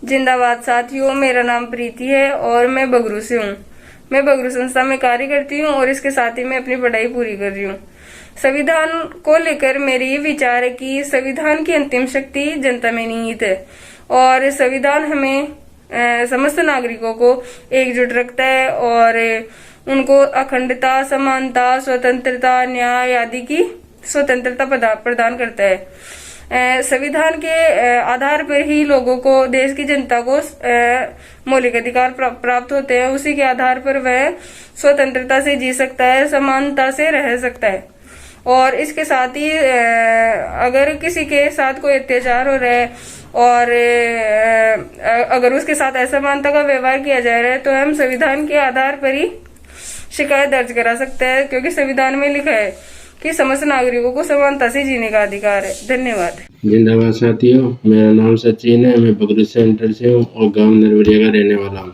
जिंदाबाद साथियों, मेरा नाम प्रीति है और मैं बगरू से हूँ। मैं बगरू संस्था में कार्य करती हूँ और इसके साथ ही मैं अपनी पढ़ाई पूरी कर रही हूँ। संविधान को लेकर मेरे ये विचार है कि संविधान की अंतिम शक्ति जनता में निहित है और संविधान हमें समस्त नागरिकों को एकजुट रखता है और उनको अखंडता, समानता, स्वतंत्रता, न्याय आदि की स्वतंत्रता प्रदान करता है। संविधान के आधार पर ही लोगों को, देश की जनता को मौलिक अधिकार प्राप्त होते हैं। उसी के आधार पर वह स्वतंत्रता से जी सकता है, समानता से रह सकता है। और इसके साथ ही अगर किसी के साथ कोई अत्याचार हो रहा है और अगर उसके साथ असमानता का व्यवहार किया जा रहा है तो हम संविधान के आधार पर ही शिकायत दर्ज करा सकते हैं, क्योंकि संविधान में लिखा है कि समस्त नागरिकों को समानता से जीने का अधिकार है। धन्यवाद। जिंदाबाद साथियों, मेरा नाम सचिन है। मैं बगरू सेंटर से हूँ और गांव नरवरिया का रहने वाला हूँ।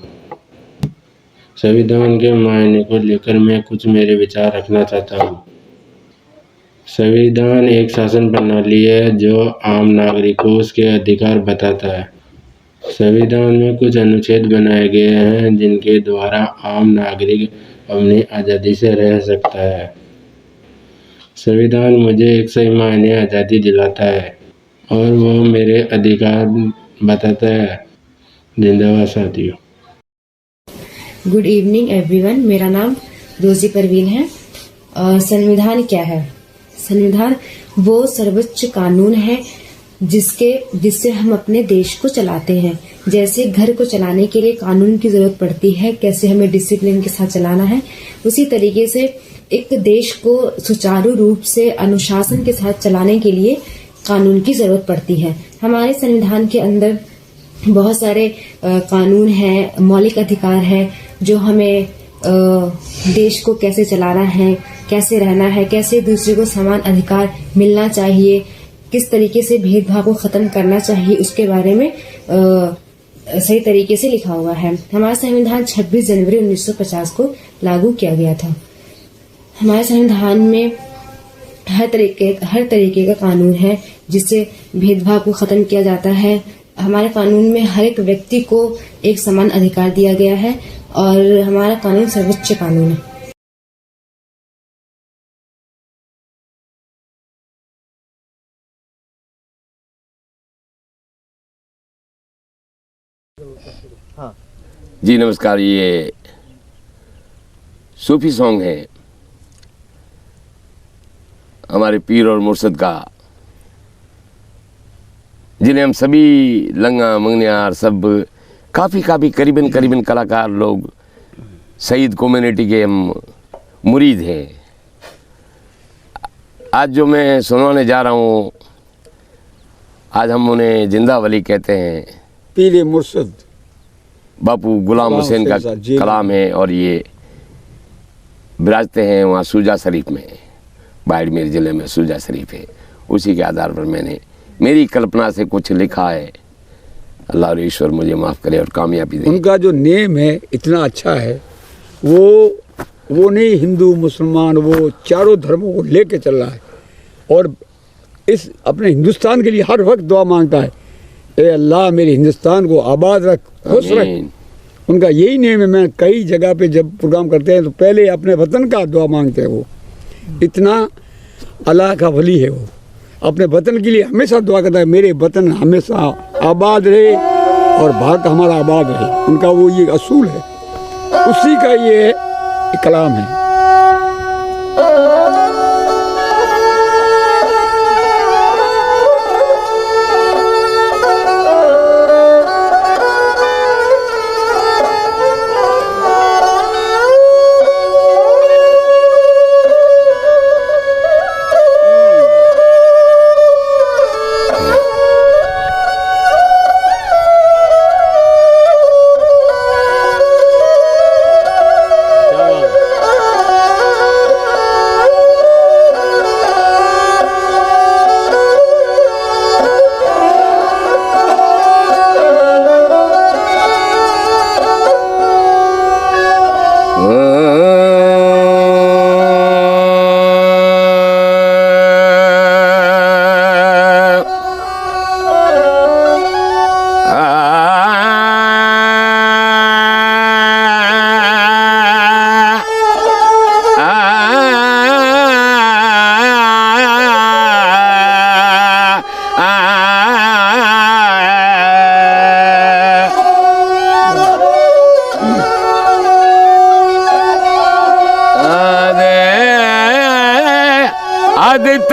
संविधान के मायने को लेकर मैं कुछ मेरे विचार रखना चाहता हूँ। संविधान एक शासन प्रणाली है जो आम नागरिक को उसके अधिकार बताता है। संविधान में कुछ अनुच्छेद बनाए गए हैं जिनके द्वारा आम नागरिक अपनी आज़ादी से रह सकता है। संविधान मुझे एक सही मायने आज़ादी दिलाता है और वो मेरे अधिकार बताता है। जिंदाबाद साथियों। गुड इवनिंग एवरीवन, मेरा नाम रोजी परवीन है। संविधान क्या है? संविधान वो सर्वोच्च कानून है जिससे हम अपने देश को चलाते हैं। जैसे घर को चलाने के लिए कानून की जरूरत पड़ती है, कैसे हमें डिसिप्लिन के साथ चलाना है, उसी तरीके से एक देश को सुचारू रूप से अनुशासन के साथ चलाने के लिए कानून की जरूरत पड़ती है। हमारे संविधान के अंदर बहुत सारे कानून हैं, मौलिक अधिकार है जो हमें देश को कैसे चलाना है, कैसे रहना है, कैसे दूसरे को समान अधिकार मिलना चाहिए, किस तरीके से भेदभाव को खत्म करना चाहिए, उसके बारे में सही तरीके से लिखा हुआ है। हमारा संविधान 26 जनवरी 1950 को लागू किया गया था। हमारे संविधान में हर तरीके का कानून है जिससे भेदभाव को खत्म किया जाता है। हमारे कानून में हर एक व्यक्ति को एक समान अधिकार दिया गया है और हमारा कानून सर्वोच्च कानून है। जी नमस्कार। ये सूफी सॉन्ग है हमारे पीर और मुर्शद का, जिन्हें हम सभी लंगा मंगनियार सब काफ़ी करीबन कलाकार लोग शहीद कम्युनिटी के हम मुरीद हैं। आज जो मैं सुनाने जा रहा हूँ, आज हम उन्हें जिंदा वली कहते हैं। पीर मुर्शद बापू गुलाम हुसैन का कलाम है और ये विराजते हैं वहाँ सूजा शरीफ में, बाड़मेर ज़िले में सूजा शरीफ है। उसी के आधार पर मैंने मेरी कल्पना से कुछ लिखा है। अल्लाह और ईश्वर मुझे माफ़ करे और कामयाबी दे। उनका जो नेम है इतना अच्छा है, वो नहीं हिंदू मुसलमान, वो चारों धर्मों को लेके चल रहा है और इस अपने हिंदुस्तान के लिए हर वक्त दुआ मांगता है, ए अल्लाह मेरे हिंदुस्तान को आबाद रख, खुश रख। उनका यही नेम है। मैं कई जगह पे जब प्रोग्राम करते हैं तो पहले अपने वतन का दुआ मांगते हैं। वो इतना अल्लाह का वली है। वो अपने वतन के लिए हमेशा दुआ करता है, मेरे वतन हमेशा आबाद रहे और भारत हमारा आबाद रहे। उनका वो ये असूल है, उसी का ये कलाम है।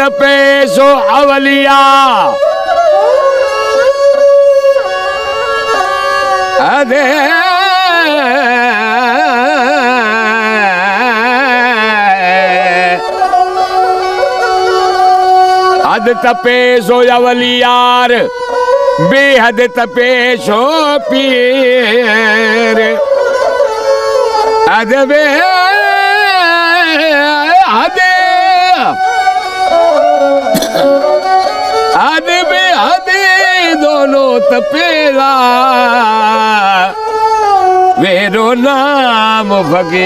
तपे सो अवलिया अरे अद तपे सो अवलियार बेहद तपे सो पीर अद बे अदे अदे बे अदे दोनों तपेला वेरो नाम फकीर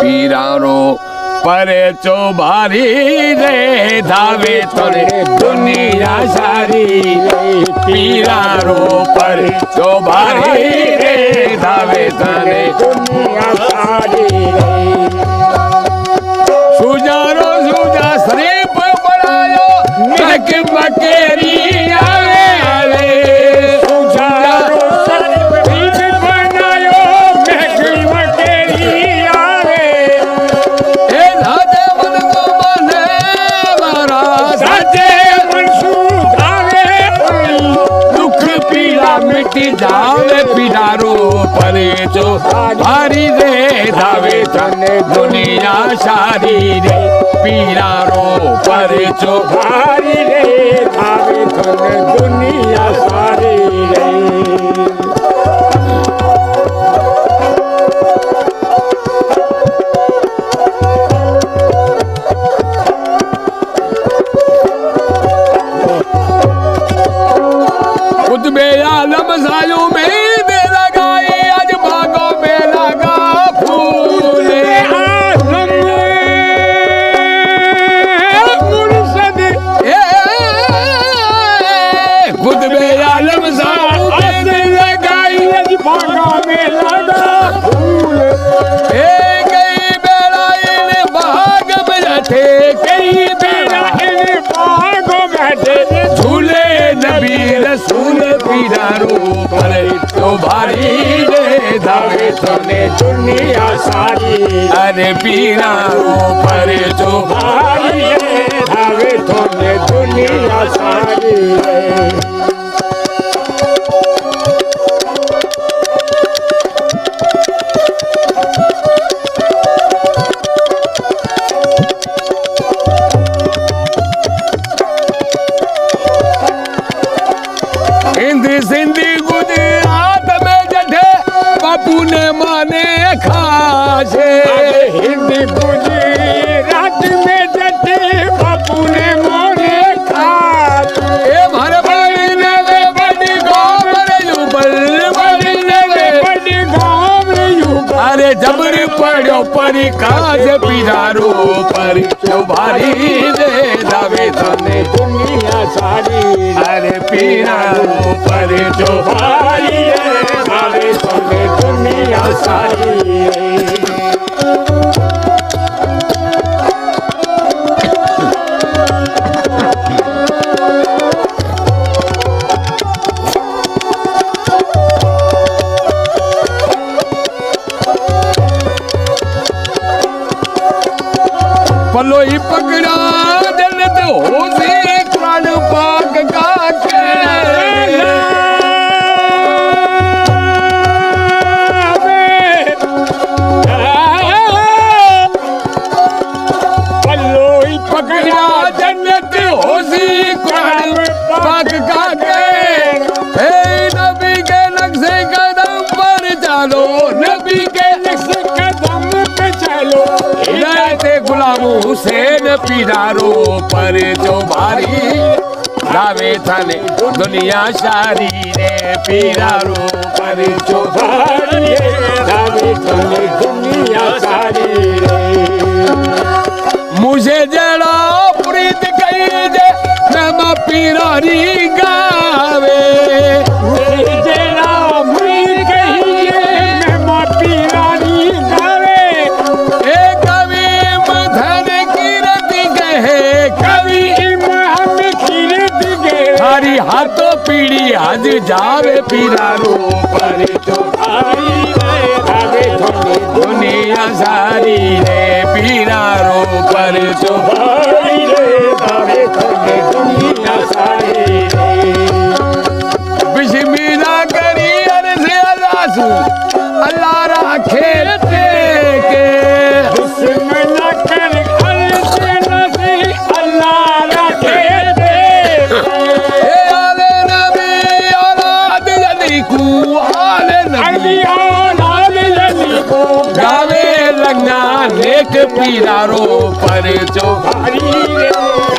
पीरारो परे चौबारी रे धावे तोरे दुनिया सारी पीरारो परे चौबारी रे धावे तोरे दुनिया सारी सुजारो सुजा शरीफ बनायो मक मकेरी आवे आवे सुजारो शरीफ बनायो मक मकेरी आवे ए राजे मन को बने मारा साजे मन सुधावे दुख पीड़ा मिटी जावे पीड़ारो परे जो भारी रे धावे तने दुनिया सारी रे पीड़ारो परे जो भारी रे धावे तने दुनिया सारी रे कुतबे आलम सायो में दे लगाई आज भागो में लगा फूल आलम मुर्शद कुतबे आलम सायो में दे लगाई आज भागो में लगा फूल कई बेड़ा इन भाग में बैठे कई बेड़ा इन भाग में बैठे झूले नबी रसूल पीरारो पर तो भारी रे धावे तने दुनिया सारी अरे पीरारो पर तो भारी रे धावे तने दुनिया सारी सिंधी गुजरात में जठे बापू ने माने खासे हिंदी गुजरात में जठे बापू ने माने खासे ए मारे बड़ी ने बड़ी गाँव रे यूबल बड़ी ने बड़ी गाँव रे यूबल अरे जबर पड़ो परी काज पीरारो पर भारी दे दावे तने दुनिया सारी अरे पीरारो पर जो भारी है भावे तने दुनिया सारी पलो ही पकड़ा जन्नत हो से कुरान पाक का पलो ही पकड़ा जन्नत हो सी कुरान पाक का नबी के नक्शे कदम पर चलो नबी के नक्शे कदम पे चलो गुलाम हुसैन पीरारो पर जो भारी दावे थाने दुनिया सारी रे पीरारो पर जो भारी दावे थाने दुनिया सारी रे मुझे जड़ा प्रीत कही जे नमा पीरारी गावे जड़ा प्रीत कही जे नमा पीरारी गावे हरी हाथों पीड़ी आज जावे पीरारो पर जो भारी रे धावे दुनिया सारी रे पीरा रो पर जो भारी रे दावे तने दुनिया सारी रे बिस्मिल्लाह करी अर्ज़ अल्लाह अल्लाह राखे ते के बिस्मिल्लाह कर अर्ज़ नबी अल्लाह राखे ते ए आले नबी औलाद यदीकू आले नबी औलाद यदीकू गावे लंगा नेक पीरारो पर जो भारी रे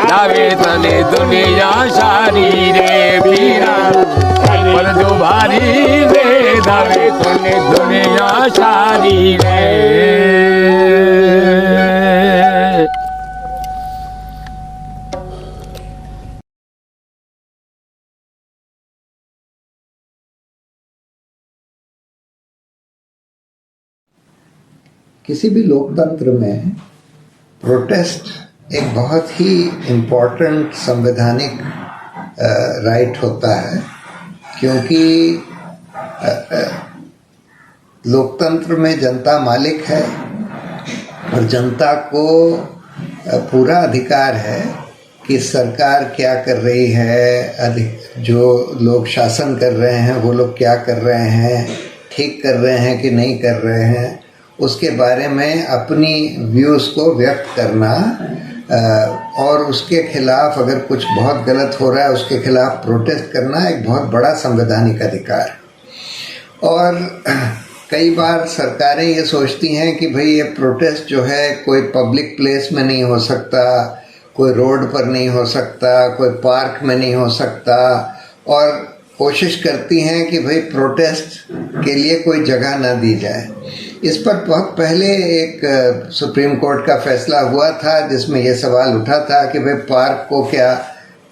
गावे तने दुनिया सारी रे पीरा पर जो भारी रे दावे तने दुनिया सारी रे। किसी भी लोकतंत्र में प्रोटेस्ट एक बहुत ही इम्पोर्टेंट संवैधानिक राइट होता है, क्योंकि लोकतंत्र में जनता मालिक है और जनता को पूरा अधिकार है कि सरकार क्या कर रही है, जो लोग शासन कर रहे हैं वो लोग क्या कर रहे हैं, ठीक कर रहे हैं कि नहीं कर रहे हैं, उसके बारे में अपनी व्यूज़ को व्यक्त करना और उसके खिलाफ अगर कुछ बहुत गलत हो रहा है उसके खिलाफ प्रोटेस्ट करना एक बहुत बड़ा संवैधानिक अधिकार है। और कई बार सरकारें ये सोचती हैं कि भाई ये प्रोटेस्ट जो है कोई पब्लिक प्लेस में नहीं हो सकता, कोई रोड पर नहीं हो सकता, कोई पार्क में नहीं हो सकता, और कोशिश करती हैं कि भाई प्रोटेस्ट के लिए कोई जगह ना दी जाए। इस पर बहुत पहले एक सुप्रीम कोर्ट का फैसला हुआ था जिसमें यह सवाल उठा था कि भाई पार्क को क्या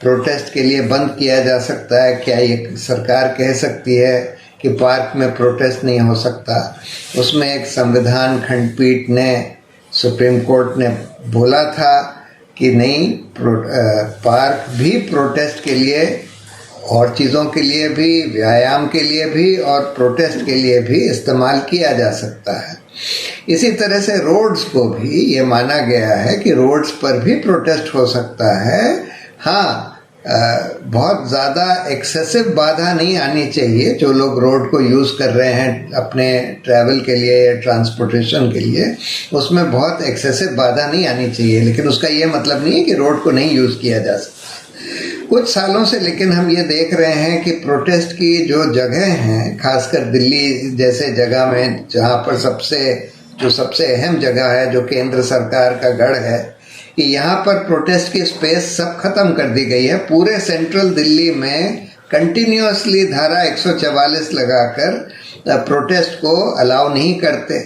प्रोटेस्ट के लिए बंद किया जा सकता है, क्या ये सरकार कह सकती है कि पार्क में प्रोटेस्ट नहीं हो सकता। उसमें एक संविधान खंडपीठ ने, सुप्रीम कोर्ट ने बोला था कि नहीं, पार्क भी प्रोटेस्ट के लिए और चीज़ों के लिए भी, व्यायाम के लिए भी और प्रोटेस्ट के लिए भी इस्तेमाल किया जा सकता है। इसी तरह से रोड्स को भी ये माना गया है कि रोड्स पर भी प्रोटेस्ट हो सकता है। हाँ, बहुत ज़्यादा एक्सेसिव बाधा नहीं आनी चाहिए। जो लोग रोड को यूज़ कर रहे हैं अपने ट्रैवल के लिए या ट्रांसपोर्टेशन के लिए, उसमें बहुत एक्सेसिव बाधा नहीं आनी चाहिए, लेकिन उसका ये मतलब नहीं है कि रोड को नहीं यूज़ किया जा सकता। कुछ सालों से लेकिन हम ये देख रहे हैं कि प्रोटेस्ट की जो जगह हैं, खासकर दिल्ली जैसे जगह में जहाँ पर सबसे अहम जगह है, जो केंद्र सरकार का गढ़ है, कि यहाँ पर प्रोटेस्ट की स्पेस सब खत्म कर दी गई है। पूरे सेंट्रल दिल्ली में कंटिन्यूअसली धारा 144 लगाकर प्रोटेस्ट को अलाउ नहीं करते।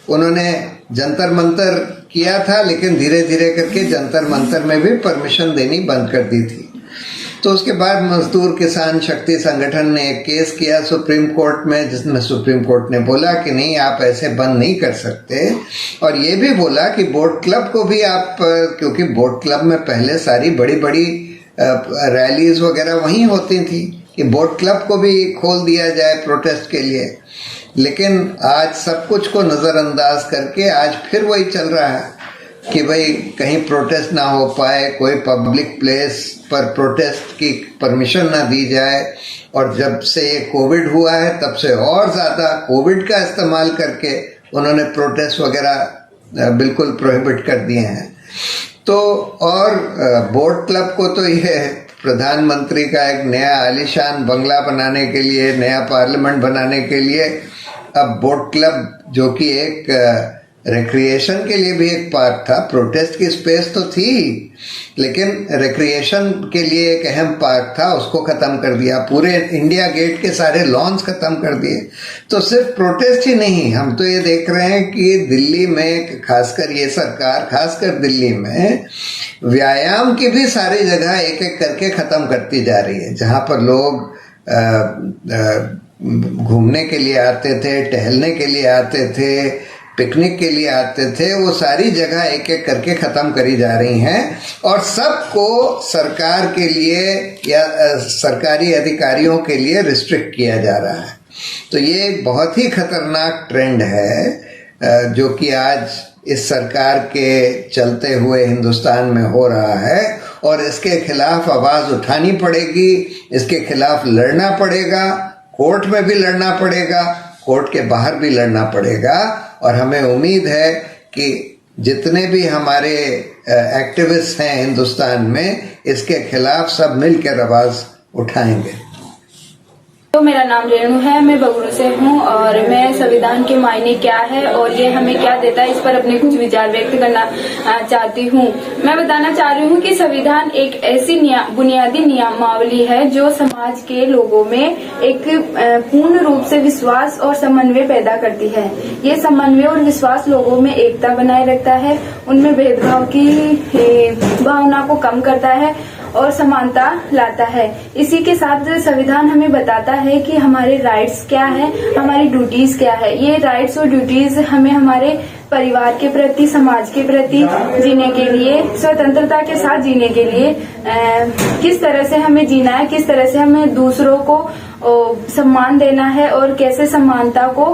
उन्होंने जंतर मंतर किया था, लेकिन धीरे धीरे करके जंतर मंतर में भी परमिशन देनी बंद कर दी थी। तो उसके बाद मजदूर किसान शक्ति संगठन ने एक केस किया सुप्रीम कोर्ट में, जिसमें सुप्रीम कोर्ट ने बोला कि नहीं, आप ऐसे बंद नहीं कर सकते। और ये भी बोला कि बोट क्लब को भी आप, क्योंकि बोट क्लब में पहले सारी बड़ी बड़ी रैलीज वगैरह वहीं होती थी, कि बोट क्लब को भी खोल दिया जाए प्रोटेस्ट के लिए। लेकिन आज सब कुछ को नज़रअंदाज करके आज फिर वही चल रहा है कि भाई कहीं प्रोटेस्ट ना हो पाए, कोई पब्लिक प्लेस पर प्रोटेस्ट की परमिशन ना दी जाए। और जब से ये कोविड हुआ है तब से और ज़्यादा कोविड का इस्तेमाल करके उन्होंने प्रोटेस्ट वगैरह बिल्कुल प्रोहिबिट कर दिए हैं। तो और बोट क्लब को तो ये प्रधानमंत्री का एक नया आलीशान बंगला बनाने के लिए, नया पार्लियामेंट बनाने के लिए, अब बोट क्लब जो कि एक रिक्रिएशन के लिए भी एक पार्क था, प्रोटेस्ट की स्पेस तो थी, लेकिन रिक्रिएशन के लिए एक अहम पार्क था, उसको ख़त्म कर दिया। पूरे इंडिया गेट के सारे लॉन्स ख़त्म कर दिए। तो सिर्फ प्रोटेस्ट ही नहीं, हम तो ये देख रहे हैं कि दिल्ली में, खासकर ये सरकार, खासकर दिल्ली में व्यायाम की भी सारी जगह एक एक करके ख़त्म करती जा रही है। जहाँ पर लोग घूमने के लिए आते थे, टहलने के लिए आते थे, पिकनिक के लिए आते थे, वो सारी जगह एक एक करके ख़त्म करी जा रही हैं और सबको सरकार के लिए या सरकारी अधिकारियों के लिए रिस्ट्रिक्ट किया जा रहा है। तो ये एक बहुत ही खतरनाक ट्रेंड है जो कि आज इस सरकार के चलते हुए हिंदुस्तान में हो रहा है, और इसके खिलाफ आवाज उठानी पड़ेगी, इसके खिलाफ लड़ना पड़ेगा, कोर्ट में भी लड़ना पड़ेगा, कोर्ट के बाहर भी लड़ना पड़ेगा। और हमें उम्मीद है कि जितने भी हमारे एक्टिविस्ट हैं हिंदुस्तान में, इसके खिलाफ सब मिलकर आवाज उठाएंगे। तो मेरा नाम रेणु है, मैं बगरू से हूँ और मैं संविधान के मायने क्या है और ये हमें क्या देता है इस पर अपने कुछ विचार व्यक्त करना चाहती हूँ। मैं बताना चाह रही हूँ कि संविधान एक ऐसी बुनियादी नियमावली है जो समाज के लोगों में एक पूर्ण रूप से विश्वास और समन्वय पैदा करती है। ये समन्वय और विश्वास लोगों में एकता बनाए रखता है, उनमें भेदभाव की भावना को कम करता है और समानता लाता है। इसी के साथ संविधान हमें बताता है कि हमारे राइट्स क्या है, हमारी ड्यूटीज क्या है। ये राइट्स और ड्यूटीज हमें हमारे परिवार के प्रति, समाज के प्रति जीने के लिए, स्वतंत्रता के साथ जीने के लिए किस तरह से हमें जीना है, किस तरह से हमें दूसरों को सम्मान देना है और कैसे समानता को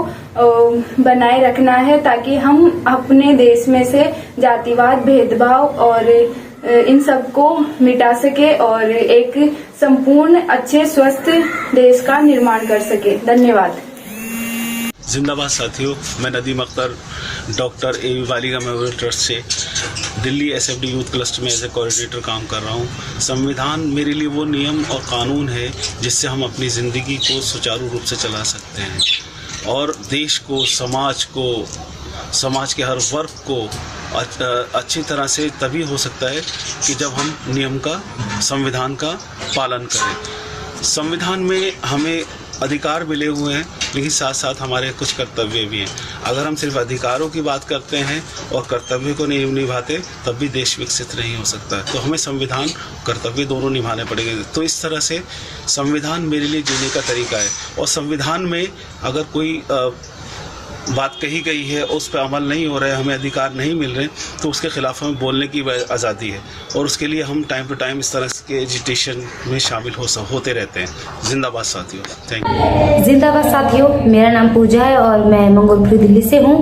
बनाए रखना है, ताकि हम अपने देश में से जातिवाद, भेदभाव और इन सबको मिटा सके और एक संपूर्ण अच्छे स्वस्थ देश का निर्माण कर सके। धन्यवाद। जिंदाबाद साथियों, मैं नदीम अख्तर डॉक्टर ए बालिका मेमोरियल ट्रस्ट से दिल्ली एसएफडी यूथ क्लस्टर में एज ए कोऑर्डिनेटर काम कर रहा हूँ। संविधान मेरे लिए वो नियम और कानून है जिससे हम अपनी ज़िंदगी को सुचारू रूप से चला सकते हैं और देश को, समाज के हर वर्ग को अच्छी तरह से तभी हो सकता है कि जब हम नियम का, संविधान का पालन करें। संविधान में हमें अधिकार मिले हुए हैं, लेकिन साथ साथ हमारे कुछ कर्तव्य भी हैं। अगर हम सिर्फ अधिकारों की बात करते हैं और कर्तव्य को नहीं निभाते, तब भी देश विकसित नहीं हो सकता है। तो हमें संविधान, कर्तव्य दोनों निभाने पड़ेंगे। तो इस तरह से संविधान मेरे लिए जीने का तरीका है। और संविधान में अगर कोई बात कही गई है, उस पर अमल नहीं हो रहा है, हमें अधिकार नहीं मिल रहे, तो उसके खिलाफ हमें बोलने की आज़ादी है और उसके लिए हम टाइम टू टाइम इस तरह के एजिटेशन में शामिल होते रहते हैं। जिंदाबाद साथियों। Thank you. जिंदाबाद साथियों, मेरा नाम पूजा है और मैं मंगोलपुरी दिल्ली से हूँ।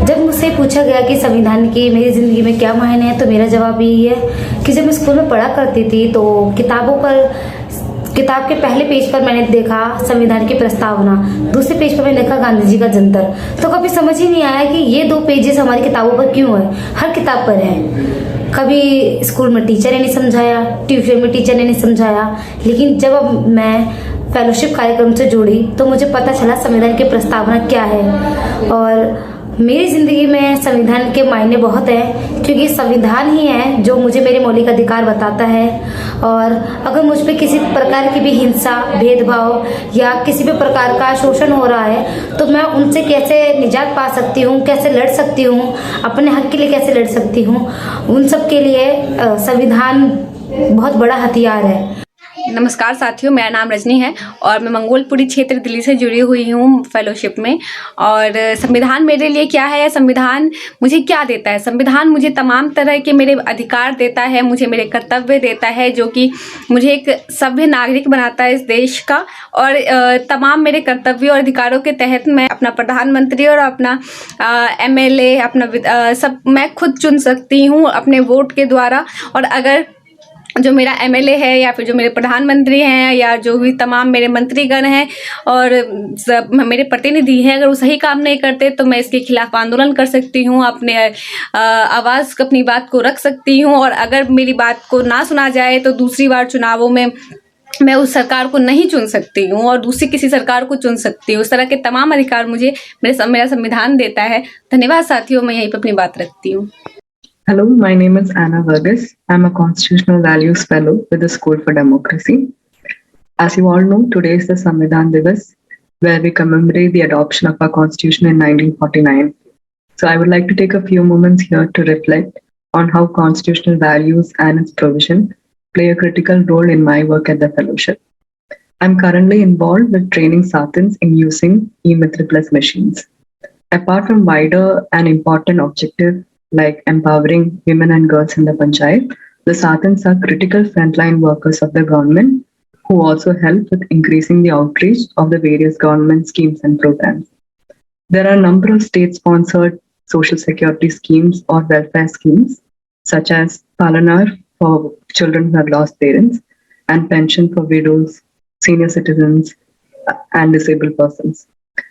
जब मुझसे पूछा गया कि संविधान की मेरी ज़िंदगी में क्या मायने है, तो मेरा जवाब यही है कि जब मैं स्कूल में पढ़ा करती थी तो किताब के पहले पेज पर मैंने देखा संविधान की प्रस्तावना, दूसरे पेज पर मैंने देखा गांधी जी का जंतर। तो कभी समझ ही नहीं आया कि ये दो पेजेस हमारी किताबों पर क्यों है, हर किताब पर है। कभी स्कूल में टीचर ने नहीं समझाया, ट्यूशन में टीचर ने नहीं समझाया, लेकिन जब अब मैं फेलोशिप कार्यक्रम से जुड़ी तो मुझे पता चला संविधान की प्रस्तावना क्या है। और मेरी ज़िंदगी में संविधान के मायने बहुत हैं, क्योंकि संविधान ही है जो मुझे मेरे मौलिक अधिकार बताता है। और अगर मुझ पे किसी प्रकार की भी हिंसा, भेदभाव या किसी भी प्रकार का शोषण हो रहा है, तो मैं उनसे कैसे निजात पा सकती हूँ, कैसे लड़ सकती हूँ, अपने हक के लिए कैसे लड़ सकती हूँ, उन सब के लिए संविधान बहुत बड़ा हथियार है। नमस्कार साथियों, मेरा नाम रजनी है और मैं मंगोलपुरी क्षेत्र दिल्ली से जुड़ी हुई हूँ फेलोशिप में। और संविधान मेरे लिए क्या है, संविधान मुझे क्या देता है? संविधान मुझे तमाम तरह के मेरे अधिकार देता है, मुझे मेरे कर्तव्य देता है, जो कि मुझे एक सभ्य नागरिक बनाता है इस देश का। और तमाम मेरे कर्तव्यों और अधिकारों के तहत मैं अपना प्रधानमंत्री और अपना MLA, अपना सब मैं खुद चुन सकती हूँ अपने वोट के द्वारा। और अगर जो मेरा MLA है या फिर जो मेरे प्रधानमंत्री हैं या जो भी तमाम मेरे मंत्रीगण हैं और मेरे प्रतिनिधि हैं, अगर वो सही काम नहीं करते तो मैं इसके खिलाफ आंदोलन कर सकती हूँ, अपने आवाज़ अपनी बात को रख सकती हूँ। और अगर मेरी बात को ना सुना जाए तो दूसरी बार चुनावों में मैं उस सरकार को नहीं चुन सकती हूँ और दूसरी किसी सरकार को चुन सकती हूँ। उस तरह के तमाम अधिकार मुझे मेरा संविधान देता है। धन्यवाद साथियों, मैं यहीं पर अपनी बात रखती हूँ। Hello, my name is Anna Vargas. I'm a Constitutional Values Fellow with the School for Democracy. As you all know, today is the Samvidhan Divas, where we commemorate the adoption of our Constitution in 1949. So I would like to take a few moments here to reflect on how constitutional values and its provision play a critical role in my work at the Fellowship. I'm currently involved with training Satins in using e-Mitra Plus machines. Apart from wider and important objective like empowering women and girls in the Panchayat, the Satins are critical frontline workers of the government who also help with increasing the outreach of the various government schemes and programs. There are a number of state-sponsored social security schemes or welfare schemes, such as Palanar for children who have lost parents and pension for widows, senior citizens, and disabled persons.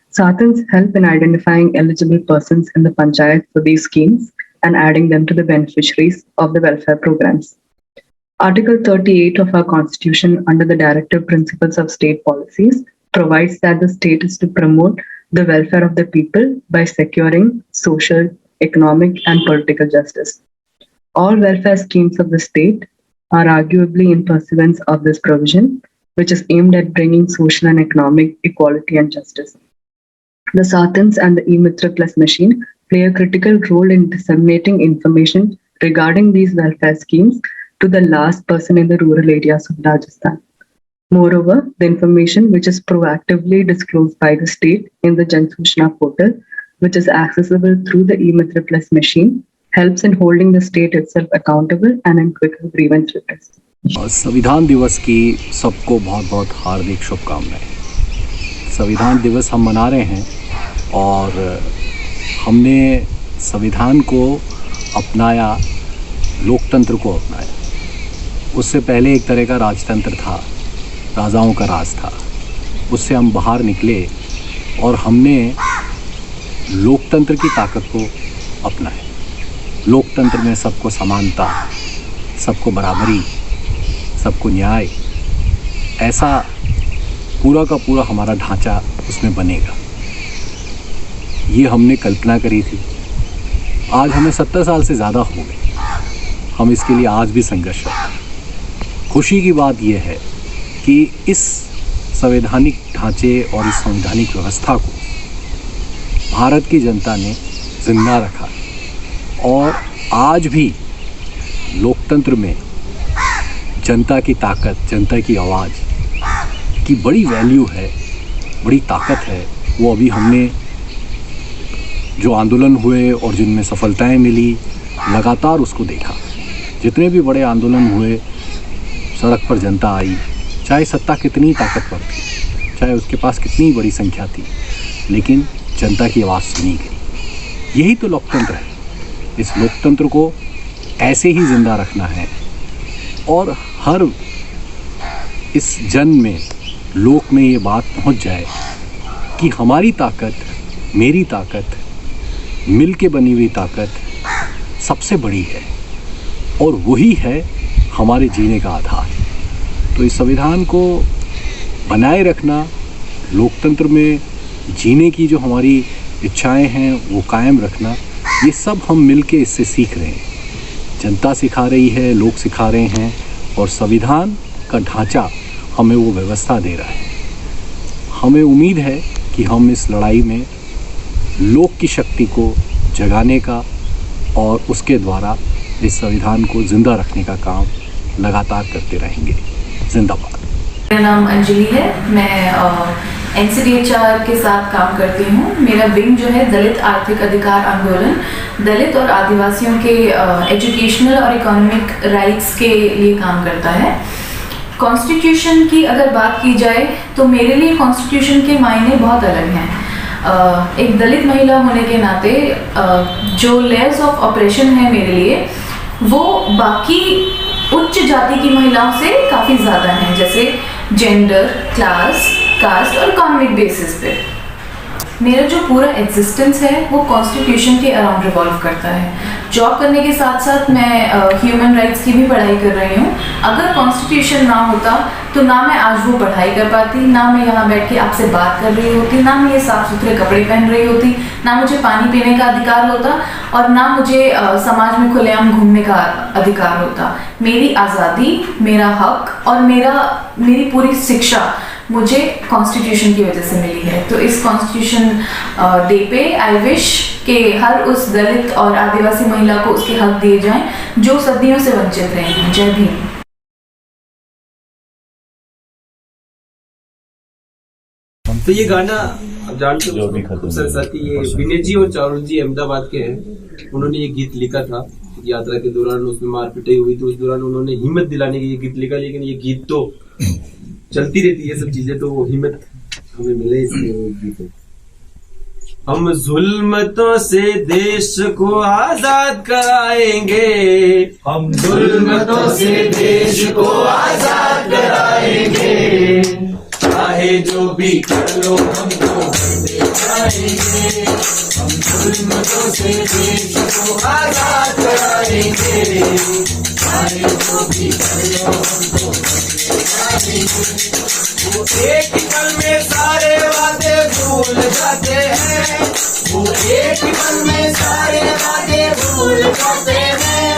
Satins help in identifying eligible persons in the panchayat for these schemes and adding them to the beneficiaries of the welfare programs. Article 38 of our Constitution, under the Directive Principles of State Policies, provides that the state is to promote the welfare of the people by securing social, economic, and political justice. All welfare schemes of the state are arguably in pursuance of this provision, which is aimed at bringing social and economic equality and justice. The Satins and the eMitra Plus machine play a critical role in disseminating information regarding these welfare schemes to the last person in the rural areas of Rajasthan. Moreover, the information which is proactively disclosed by the state in the Jan Suchna portal, which is accessible through the eMitra Plus machine, helps in holding the state itself accountable and in quicker grievance redress. संविधान दिवस की सबको बहुत बहुत हार्दिक शुभकामनाएं। संविधान दिवस हम मना रहे हैं और हमने संविधान को अपनाया, लोकतंत्र को अपनाया। उससे पहले एक तरह का राजतंत्र था, राजाओं का राज था। उससे हम बाहर निकले और हमने लोकतंत्र की ताकत को अपनाया। लोकतंत्र में सबको समानता, सबको बराबरी, सबको न्याय, ऐसा पूरा का पूरा हमारा ढांचा उसमें बनेगा। ये हमने कल्पना करी थी। आज हमें 70 साल से ज़्यादा हो गए, हम इसके लिए आज भी संघर्ष करते हैं। खुशी की बात यह है कि इस संवैधानिक ढांचे और इस संवैधानिक व्यवस्था को भारत की जनता ने जिंदा रखा और आज भी लोकतंत्र में जनता की ताकत, जनता की आवाज़ की बड़ी वैल्यू है, बड़ी ताकत है। वो अभी हमने जो आंदोलन हुए और जिनमें सफलताएं मिली, लगातार उसको देखा। जितने भी बड़े आंदोलन हुए, सड़क पर जनता आई, चाहे सत्ता कितनी ताकतवर थी, चाहे उसके पास कितनी बड़ी संख्या थी, लेकिन जनता की आवाज़ सुनी गई। यही तो लोकतंत्र है। इस लोकतंत्र को ऐसे ही जिंदा रखना है और हर इस जन में, लोक में ये बात पहुंच जाए कि हमारी ताकत, मेरी ताकत, मिल के बनी हुई ताकत सबसे बड़ी है और वही है हमारे जीने का आधार। तो इस संविधान को बनाए रखना, लोकतंत्र में जीने की जो हमारी इच्छाएं हैं वो कायम रखना, ये सब हम मिल के इससे सीख रहे हैं। जनता सिखा रही है, लोग सिखा रहे हैं और संविधान का ढांचा हमें वो व्यवस्था दे रहा है। हमें उम्मीद है कि हम इस लड़ाई में लोक की शक्ति को जगाने का और उसके द्वारा इस संविधान को जिंदा रखने का काम लगातार करते रहेंगे। जिंदाबाद। मेरा नाम अंजलि है, मैं NCDHR के साथ काम करती हूँ। मेरा विंग जो है दलित आर्थिक अधिकार आंदोलन, दलित और आदिवासियों के एजुकेशनल और इकोनॉमिक राइट्स के लिए काम करता है। कॉन्स्टिट्यूशन की अगर बात की जाए तो मेरे लिए कॉन्स्टिट्यूशन के मायने बहुत अलग हैं। एक दलित महिला होने के नाते जो लेयर्स ऑफ ऑपरेशन है मेरे लिए, वो बाकी उच्च जाति की महिलाओं से काफ़ी ज़्यादा हैं, जैसे जेंडर, क्लास, कास्ट और इकोनॉमिक बेसिस पे। मेरा जो पूरा एग्जिस्टेंस है वो कॉन्स्टिट्यूशन के अराउंड रिवॉल्व करता है। जॉब करने के साथ साथ मैं ह्यूमन राइट्स की भी पढ़ाई कर रही हूँ। अगर कॉन्स्टिट्यूशन ना होता तो ना मैं आज वो पढ़ाई कर पाती, ना मैं यहाँ बैठ के आपसे बात कर रही होती, ना मैं ये साफ सुथरे कपड़े पहन रही होती, ना मुझे पानी पीने का अधिकार होता और ना मुझे समाज में खुलेआम घूमने का अधिकार होता। मेरी आज़ादी, मेरा हक और मेरी पूरी शिक्षा मुझे कॉन्स्टिट्यूशन की वजह से मिली है। तो इस कॉन्स्टिट्यूशन डे पे आई विश कि हर उस दलित और आदिवासी महिला को उसके हक दिए जाएं जो सदियों से वंचित रहे हैं। जय भीम। तो ये गाना आप जानते हो सरस्वती, ये विनय जी और चारुल जी अहमदाबाद के हैं। उन्होंने ये गीत लिखा था यात्रा के दौरान, उसमें मारपीटाई हुई तो उस दौरान उन्होंने हिम्मत दिलाने के लिए गीत लिखा। लेकिन ये गीत तो चलती रहती है सब चीजें, तो वो हिम्मत हमें मिले इसलिए वो गीत। हम जुल्मतों से देश को आजाद कराएंगे, हम जुल्मतों से देश को आजाद कराएंगे, चाहे जो भी कर लो हमको बढ़ते जाएंगे, हम जुल्मतों से देश को आजाद कराएंगे, चाहे जो भी कर लो हमको बढ़ते जाएंगे। वो एक पल में सारे वादे भूल जाते हैं, वो एक पल में सारे वादे भूल जाते हैं,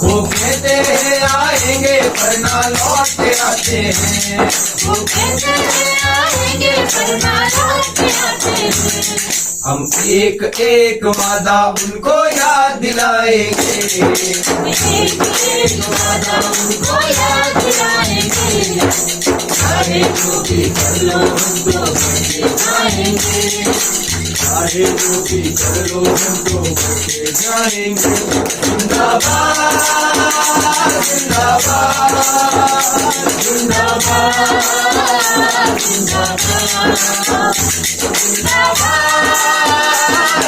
वो कहते हैं आएंगे पर ना लौट के आते हैं, वो कहते हैं आएंगे पर ना लौट के आते हैं। हम एक एक वादा उनको याद दिलाएंगे, एक एक वादा उनको याद दिलाएंगे, चाहे जो भी कर लो हमको बढ़ते जाएंगे, चाहे जो भी कर लो हमको बढ़ते जाएंगे। जिंदाबाद जिंदाबाद जिंदाबाद जिंदाबाद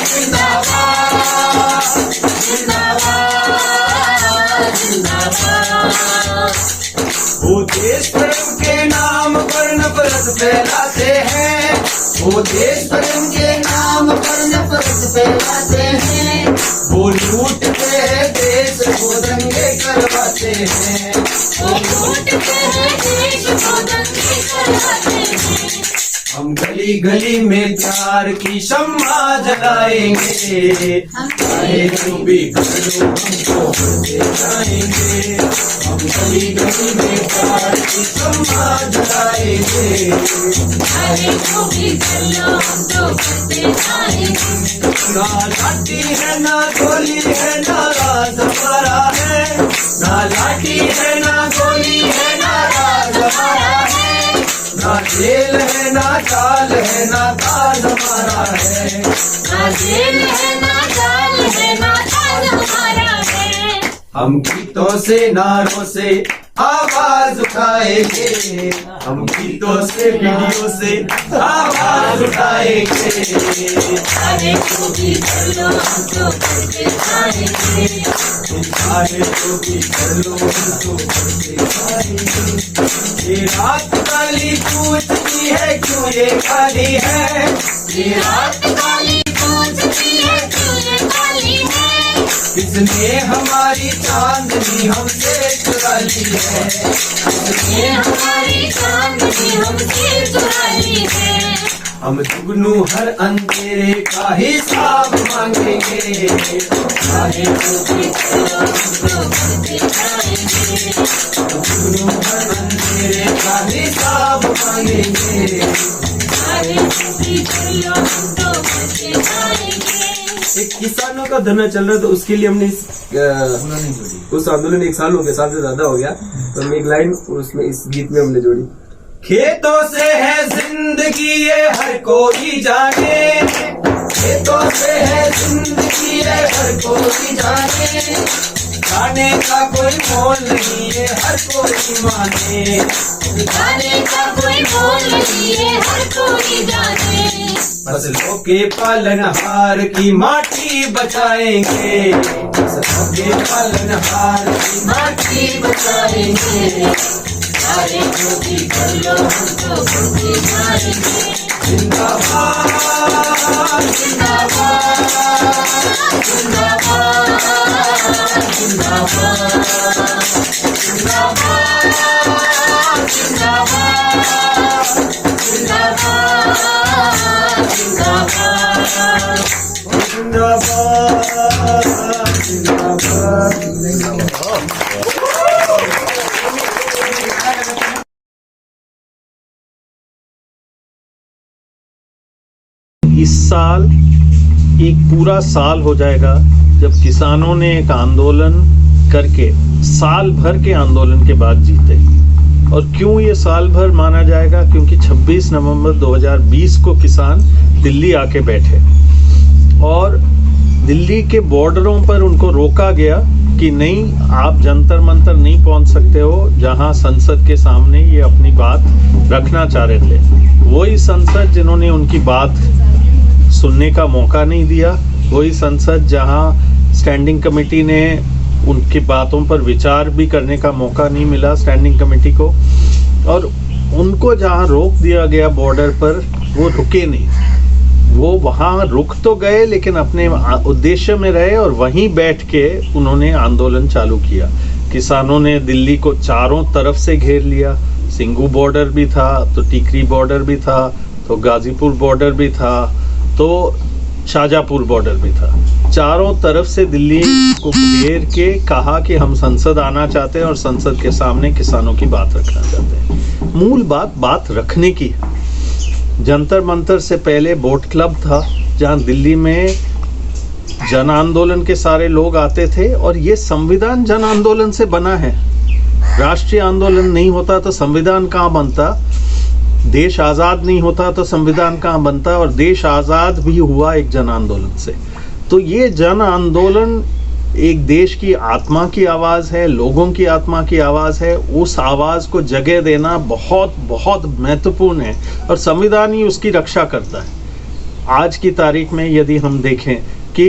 जिंदाबाद जिंदाबाद। वो देश प्रेम के नाम पर नफरत फैलाते हैं, वो देश प्रेम के नाम पर नफरत फैलाते हैं, वो लूटते हैं देश को दंगे करवाते हैं, वो लूटते हैं देश को दंगे करवाते हैं। हम गली गली में प्यार की शम्मा जलाएंगे, चाहे जो भी कर लो हमको बढ़ते जाएंगे, हम गली गली में प्यार की शम्मा जलाएंगे, चाहे जो भी कर लो हमको बढ़ते जाएंगे। ना लाठी है ना गोली है ना राज हमारा है, ना लाठी है ना गोली है ना राज हमारा है, ना जेल है ना चाल है ना ताज हमारा है, ना जेल है ना चाल है ना ताज हमारा है। हम गीतों से नारों से आवाज उठाएंगे, हम गीतों से वीडियो से आवाज उठाएंगे, चाहे जो भी कर लो हमको बढ़ते जाएंगे, चाहे जो भी कर लो हमको बढ़ते जाएंगे। ये रात काली पूछती है क्यों ये काली है, ये रात काली पूछती है क्यों ये काली है, किसने हमारी चांदनी हमसे चुरा ली है, किसने हमारी चांदनी हमसे चुरा ली है। हम जुगनू हर अंधेरे का हिसाब मांगेंगे, चाहे जो भी करो हमको बढ़ते जाएंगे, जुगनू हर अंधेरे का हिसाब मांगेंगे, चाहे जो भी करो हमको बढ़ते जाएंगे। एक किसानों का धरना चल रहा था, उसके लिए हमने उस आंदोलन 1 साल हो गया, साल से ज्यादा हो गया, तो हमने एक लाइन उसमें इस गीत में हमने जोड़ी। खेतों से है जिंदगी ये हर कोई जाने, खेतों से है जिंदगी ये हर कोई जाने, खाने का कोई मोल नहीं है हर कोई माने, खाने का कोई मोल नहीं है हर कोई जाने। फसलों के पालनहार की माटी बचाएंगे, फसलों के पालनहार की माटी बचाएंगे, चाहे जो भी कर लो हमको बढ़ते जाएंगे। जिंदाबाद जिंदाबाद जिंदाबाद जिंदाबाद जिंदाबाद जिंदाबाद जिंदाबाद जिंदाबाद जिंदाबाद। इस साल एक पूरा साल हो जाएगा जब किसानों ने एक आंदोलन करके साल भर के आंदोलन के बाद जीते। और क्यों ये साल भर माना जाएगा? क्योंकि 26 नवंबर 2020 को किसान दिल्ली आके बैठे और दिल्ली के बॉर्डरों पर उनको रोका गया कि नहीं, आप जंतर मंतर नहीं पहुंच सकते हो, जहां संसद के सामने ये अपनी बात रखना चाह रहे थे। वही संसद जिन्होंने उनकी बात सुनने का मौका नहीं दिया, वही संसद जहां स्टैंडिंग कमेटी ने उनकी बातों पर विचार भी करने का मौका नहीं मिला स्टैंडिंग कमेटी को, और उनको जहां रोक दिया गया बॉर्डर पर वो रुके नहीं। वो वहां रुक तो गए लेकिन अपने उद्देश्य में रहे और वहीं बैठ के उन्होंने आंदोलन चालू किया। किसानों ने दिल्ली को चारों तरफ से घेर लिया, सिंघू बॉर्डर भी था, तो टीकरी बॉर्डर भी था, तो गाजीपुर बॉर्डर भी था, तो शाहजहाँपुर बॉर्डर भी था। चारों तरफ से दिल्ली को घेर के कहा कि हम संसद आना चाहते हैं और संसद के सामने किसानों की बात रखना चाहते हैं। मूल बात रखने की है। जंतर मंतर से पहले बोट क्लब था जहां दिल्ली में जन आंदोलन के सारे लोग आते थे, और ये संविधान जन आंदोलन से बना है। राष्ट्रीय आंदोलन नहीं होता तो संविधान कहाँ बनता, देश आज़ाद नहीं होता तो संविधान कहाँ बनता, और देश आज़ाद भी हुआ एक जन आंदोलन से। तो ये जन आंदोलन एक देश की आत्मा की आवाज़ है, लोगों की आत्मा की आवाज़ है। उस आवाज़ को जगह देना बहुत बहुत महत्वपूर्ण है और संविधान ही उसकी रक्षा करता है। आज की तारीख में यदि हम देखें कि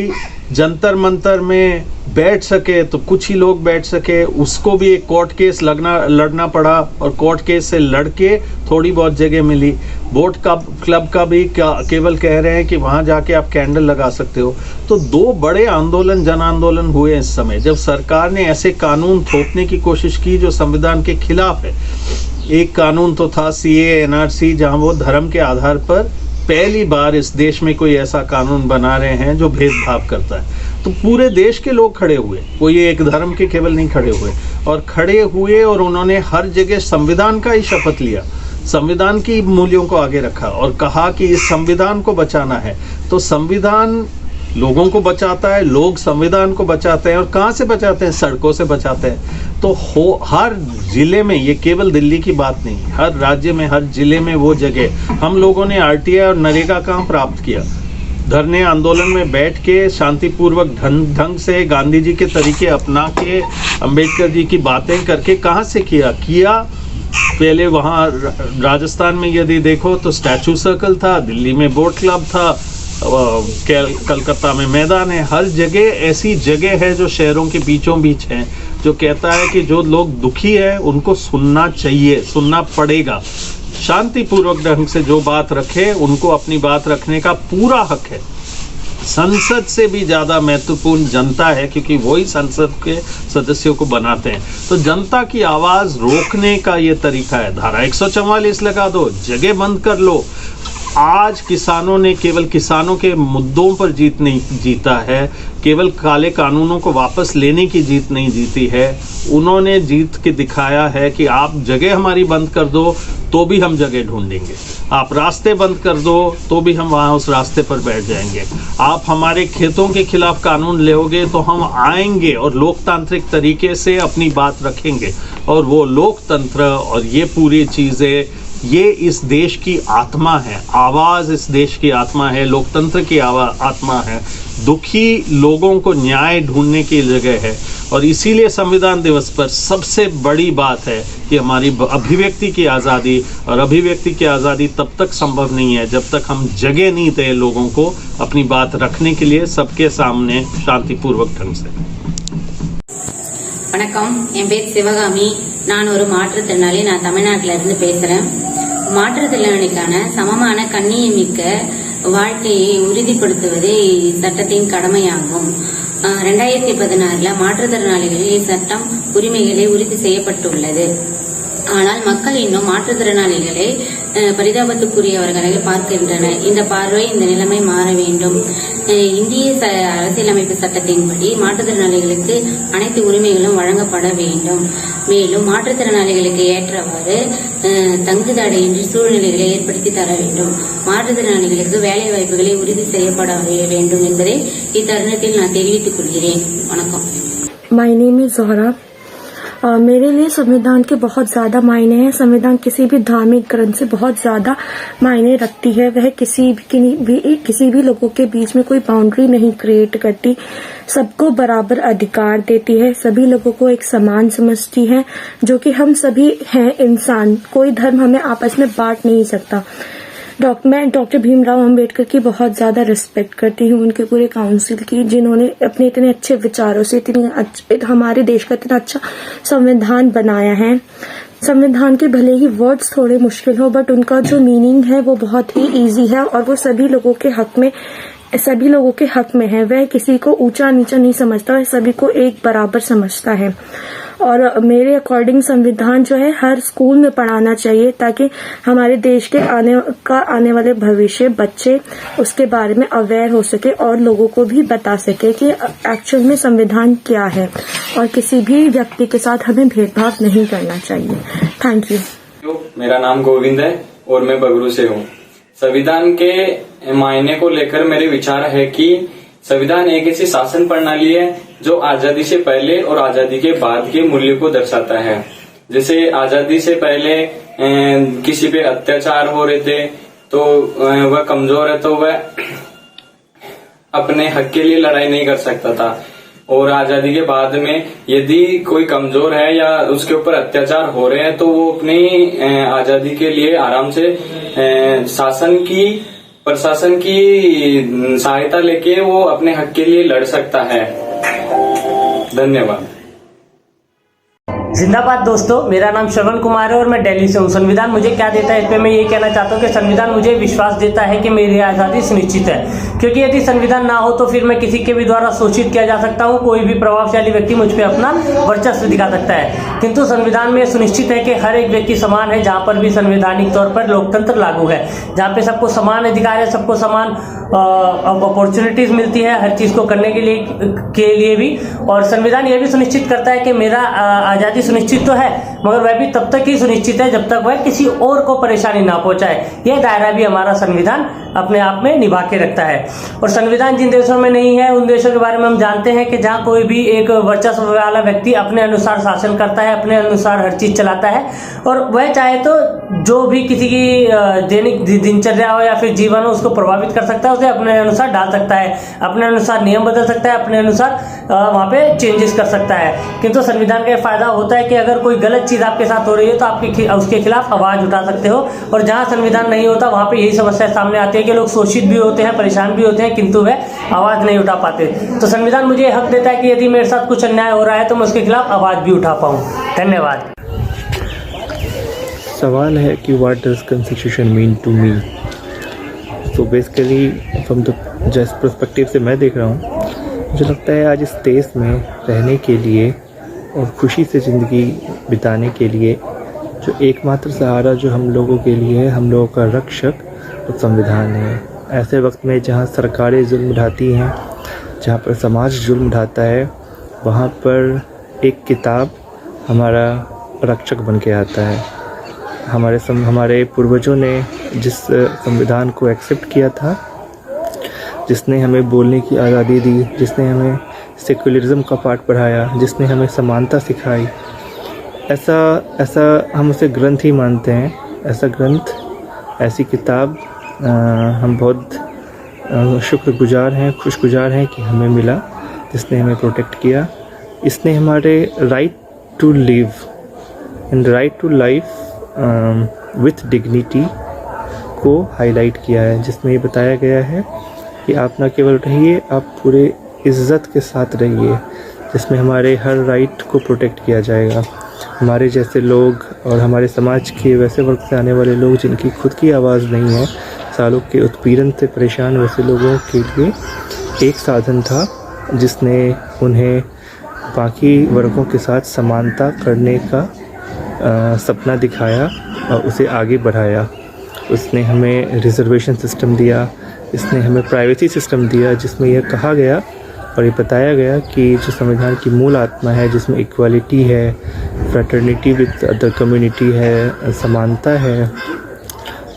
जंतर मंतर में बैठ सके तो कुछ ही लोग बैठ सके, उसको भी एक कोर्ट केस लड़ना पड़ा और कोर्ट केस से लड़के थोड़ी बहुत जगह मिली। बोट क्लब का भी केवल कह रहे हैं कि वहां जाके आप कैंडल लगा सकते हो। तो दो बड़े आंदोलन जन आंदोलन हुए इस समय, जब सरकार ने ऐसे कानून थोपने की कोशिश की जो संविधान के खिलाफ है। एक कानून तो था CAA NRC, जहां वो धर्म के आधार पर पहली बार इस देश में कोई ऐसा कानून बना रहे हैं जो भेदभाव करता है। तो पूरे देश के लोग खड़े हुए, कोई एक धर्म के केवल नहीं खड़े हुए, और खड़े हुए और उन्होंने हर जगह संविधान का ही शपथ लिया, संविधान की मूल्यों को आगे रखा और कहा कि इस संविधान को बचाना है। तो संविधान लोगों को बचाता है, लोग संविधान को बचाते हैं, और कहाँ से बचाते हैं, सड़कों से बचाते हैं। तो हर जिले में, ये केवल दिल्ली की बात नहीं, हर राज्य में, हर जिले में वो जगह हम लोगों ने RTI और नरेगा कहाँ प्राप्त किया, धरने आंदोलन में बैठ के शांतिपूर्वक ढंग से गांधी जी के तरीके अपना के, अंबेडकर जी की बातें करके कहाँ से किया। पहले वहाँ राजस्थान में यदि देखो तो स्टैचू सर्कल था, दिल्ली में बोट क्लब था, कलकत्ता में मैदान है। हर जगह ऐसी जगह है जो शहरों के बीचों बीच है, जो कहता है कि जो लोग दुखी है उनको सुनना चाहिए, सुनना पड़ेगा। शांतिपूर्वक ढंग से जो बात रखे उनको अपनी बात रखने का पूरा हक है। संसद से भी ज्यादा महत्वपूर्ण जनता है, क्योंकि वही संसद के सदस्यों को बनाते हैं। तो जनता की आवाज रोकने का ये तरीका है। धारा 144 लगा दो, जगह बंद कर लो। आज किसानों ने केवल किसानों के मुद्दों पर जीत नहीं जीता है, केवल काले कानूनों को वापस लेने की जीत नहीं जीती है, उन्होंने जीत के दिखाया है कि आप जगह हमारी बंद कर दो तो भी हम जगह ढूंढेंगे, आप रास्ते बंद कर दो तो भी हम वहाँ उस रास्ते पर बैठ जाएंगे, आप हमारे खेतों के खिलाफ कानून लेओगे तो हम आएंगे और लोकतांत्रिक तरीके से अपनी बात रखेंगे। और वो लोकतंत्र और ये पूरी चीज़ें, ये इस देश की आत्मा है, आवाज़ इस देश की आत्मा है, लोकतंत्र की आत्मा है, दुखी लोगों को न्याय ढूंढने की जगह है। और इसीलिए संविधान दिवस पर सबसे बड़ी बात है कि हमारी अभिव्यक्ति की आज़ादी, और अभिव्यक्ति की आज़ादी तब तक संभव नहीं है जब तक हम जगह नहीं दें लोगों को अपनी बात रखने के लिए सबके सामने शांतिपूर्वक ढंग से। வணக்கம், என் பேர் சிவகாமி. நான் ஒரு மாற்றுத்திறனாளி. நான் தமிழ்நாட்டில இருந்து பேசுறேன். மாற்றுத்திறனாளிக்கான சமமான கண்ணியமிக்க வாழ்க்கையை உறுதிப்படுத்துவதே சட்டத்தின் கடமையாகும். 2016 மாற்றுத்திறனாளிகளில் சட்டம் உரிமைகளை உறுதி செய்யப்பட்டுள்ளது. ஆனால் மக்கள் இன்னும் மாற்றுத்திறனாளிகளை பரிதாபத்துக்குரியவர்களை பார்க்கின்றனர். இந்த பார்வை, இந்த நிலைமை மாற வேண்டும். இந்திய அரசியலமைப்பு சட்டத்தின்படி மாற்றுத்திறனாளிகளுக்கு அனைத்து உரிமைகளும் வழங்கப்பட வேண்டும். மேலும் மாற்றுத்திறனாளிகளுக்கு ஏற்றவாறு தங்குதடையின்றி சூழ்நிலைகளை ஏற்படுத்தி தர வேண்டும். மாற்றுத்திறனாளிகளுக்கு வேலை வாய்ப்புகளை உறுதி செய்யப்பட வேண்டும் என்பதை இத்தருணத்தில் நான் தெரிவித்துக் கொள்கிறேன். வணக்கம். My name is Zohra. मेरे लिए संविधान के बहुत ज़्यादा मायने हैं। संविधान किसी भी धार्मिक ग्रंथ से बहुत ज़्यादा मायने रखती है। वह किसी भी लोगों के बीच में कोई बाउंड्री नहीं क्रिएट करती, सबको बराबर अधिकार देती है, सभी लोगों को एक समान समझती है, जो कि हम सभी हैं इंसान, कोई धर्म हमें आपस में बांट नहीं सकता। मैं डॉक्टर भीमराव अंबेडकर की बहुत ज़्यादा रिस्पेक्ट करती हूँ, उनके पूरे काउंसिल की, जिन्होंने अपने इतने अच्छे विचारों से हमारे देश का इतना अच्छा संविधान बनाया है। संविधान के भले ही वर्ड्स थोड़े मुश्किल हो, बट उनका जो मीनिंग है वो बहुत ही इजी है और वो सभी लोगों के हक में है। वह किसी को ऊंचा नीचा नहीं समझता, वह सभी को एक बराबर समझता है। और मेरे अकॉर्डिंग संविधान जो है हर स्कूल में पढ़ाना चाहिए, ताकि हमारे देश के आने वाले भविष्य बच्चे उसके बारे में अवेयर हो सके और लोगों को भी बता सके कि एक्चुअल में संविधान क्या है, और किसी भी व्यक्ति के साथ हमें भेदभाव नहीं करना चाहिए। Thank you. मेरा नाम गोविंद है और मैं बगरू से हूँ। संविधान के मायने को लेकर मेरे विचार है कि संविधान एक ऐसी शासन प्रणाली है जो आजादी से पहले और आजादी के बाद के मूल्य को दर्शाता है। जैसे आजादी से पहले किसी पे अत्याचार हो रहे थे तो वह कमजोर है तो वह अपने हक के लिए लड़ाई नहीं कर सकता था, और आजादी के बाद में यदि कोई कमजोर है या उसके ऊपर अत्याचार हो रहे हैं तो वो अपनी आजादी के लिए आराम से प्रशासन की सहायता लेके वो अपने हक के लिए लड़ सकता है। धन्यवाद। जिंदाबाद दोस्तों, मेरा नाम श्रवण कुमार है और मैं दिल्ली से हूँ। संविधान मुझे क्या देता है इस पे मैं ये कहना चाहता हूँ कि संविधान मुझे विश्वास देता है कि मेरी आज़ादी सुनिश्चित है, क्योंकि यदि संविधान ना हो तो फिर मैं किसी के भी द्वारा शोषित किया जा सकता हूँ, कोई भी प्रभावशाली व्यक्ति मुझ पर अपना वर्चस्व दिखा सकता है। किंतु संविधान में सुनिश्चित है कि हर एक व्यक्ति समान है, जहाँ पर भी संवैधानिक तौर पर लोकतंत्र लागू है, जहाँ पे सबको समान अधिकार है, सबको समान अपॉर्चुनिटीज मिलती है हर चीज को करने के लिए भी। और संविधान यह भी सुनिश्चित करता है कि मेरा आज़ादी सुनिश्चित तो है, मगर वह भी तब तक ही सुनिश्चित है जब तक वह किसी और को परेशानी ना पहुंचाए। यह दायरा भी हमारा संविधान अपने आप में निभा के रखता है। और संविधान जिन देशों में नहीं है उन देशों के बारे में हम जानते हैं कि जहाँ कोई भी एक वर्चस्व वाला व्यक्ति अपने अनुसार शासन करता है, अपने अनुसार हर चीज चलाता है, और वह चाहे तो जो भी किसी की दैनिक दिनचर्या हो या फिर जीवन हो उसको प्रभावित कर सकता है, उसे अपने अनुसार डाल सकता है, अपने अनुसार नियम बदल सकता है, अपने अनुसार वहाँ पे चेंजेस कर सकता है। किंतु संविधान का फायदा होता है कि अगर कोई गलत चीज आपके साथ हो रही है तो आप उसके खिलाफ आवाज उठा सकते हो, और जहाँ संविधान नहीं होता वहाँ पे यही समस्या सामने आती है कि लोग शोषित भी होते हैं, परेशान भी होते हैं, किंतु वह आवाज नहीं उठा पाते। तो संविधान मुझे हक देता है कि यदि मेरे साथ कुछ अन्याय हो रहा है तो मैं उसके खिलाफ आवाज भी उठा पाऊँ। धन्यवाद। सवाल है कि what does constitution mean to me. तो basically from the just perspective से मैं देख रहा हूँ, मुझे लगता है आज इस देश में रहने के लिए और खुशी से ज़िंदगी बिताने के लिए जो एकमात्र सहारा जो हम लोगों के लिए है, हम लोगों का रक्षक और संविधान है। ऐसे वक्त में जहाँ सरकारें जुल्म ढाती हैं, जहाँ पर समाज जुल्म ढाता है, वहाँ पर एक किताब हमारा रक्षक बन के आता है। हमारे पूर्वजों ने जिस संविधान को एक्सेप्ट किया था, जिसने हमें बोलने की आज़ादी दी, जिसने हमें सेक्युलरिज्म का पाठ पढ़ाया, जिसने हमें समानता सिखाई, ऐसा हम उसे ग्रंथ ही मानते हैं। ऐसा ग्रंथ, ऐसी किताब हम बहुत शुक्रगुजार हैं, खुशगुजार हैं कि हमें मिला, जिसने हमें प्रोटेक्ट किया। इसने हमारे right to live and right to life with dignity को हाईलाइट किया है, जिसमें ये बताया गया है कि आप न केवल रहिए, आप पूरे इज़्ज़त के साथ रहिए, जिसमें हमारे हर राइट को प्रोटेक्ट किया जाएगा। हमारे जैसे लोग और हमारे समाज के वैसे वर्ग से आने वाले लोग जिनकी खुद की आवाज़ नहीं है, सालों के उत्पीड़न से परेशान वैसे लोगों के लिए एक साधन था जिसने उन्हें बाकी वर्गों के साथ समानता करने का सपना दिखाया और उसे आगे बढ़ाया। उसने हमें रिजर्वेशन सिस्टम दिया, इसने हमें प्राइवेसी सिस्टम दिया, जिसमें यह कहा गया और ये बताया गया कि जो संविधान की मूल आत्मा है, जिसमें इक्वालिटी है, फ्रेटर्निटी विद अदर कम्युनिटी है, समानता है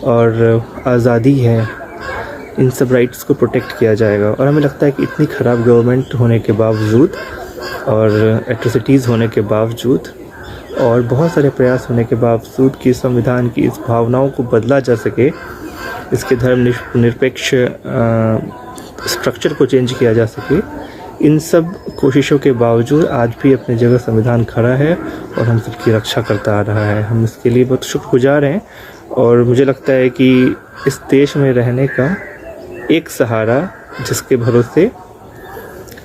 और आज़ादी है, इन सब राइट्स को प्रोटेक्ट किया जाएगा। और हमें लगता है कि इतनी ख़राब गवर्नमेंट होने के बावजूद और एट्रोसिटीज़ होने के बावजूद और बहुत सारे प्रयास होने के बावजूद कि संविधान की इस भावनाओं को बदला जा सके, इसके धर्मनिरपेक्ष स्ट्रक्चर को चेंज किया जा सके, इन सब कोशिशों के बावजूद आज भी अपनी जगह संविधान खड़ा है और हम सबकी रक्षा करता आ रहा है। हम इसके लिए बहुत शुक्रगुजार हैं और मुझे लगता है कि इस देश में रहने का एक सहारा जिसके भरोसे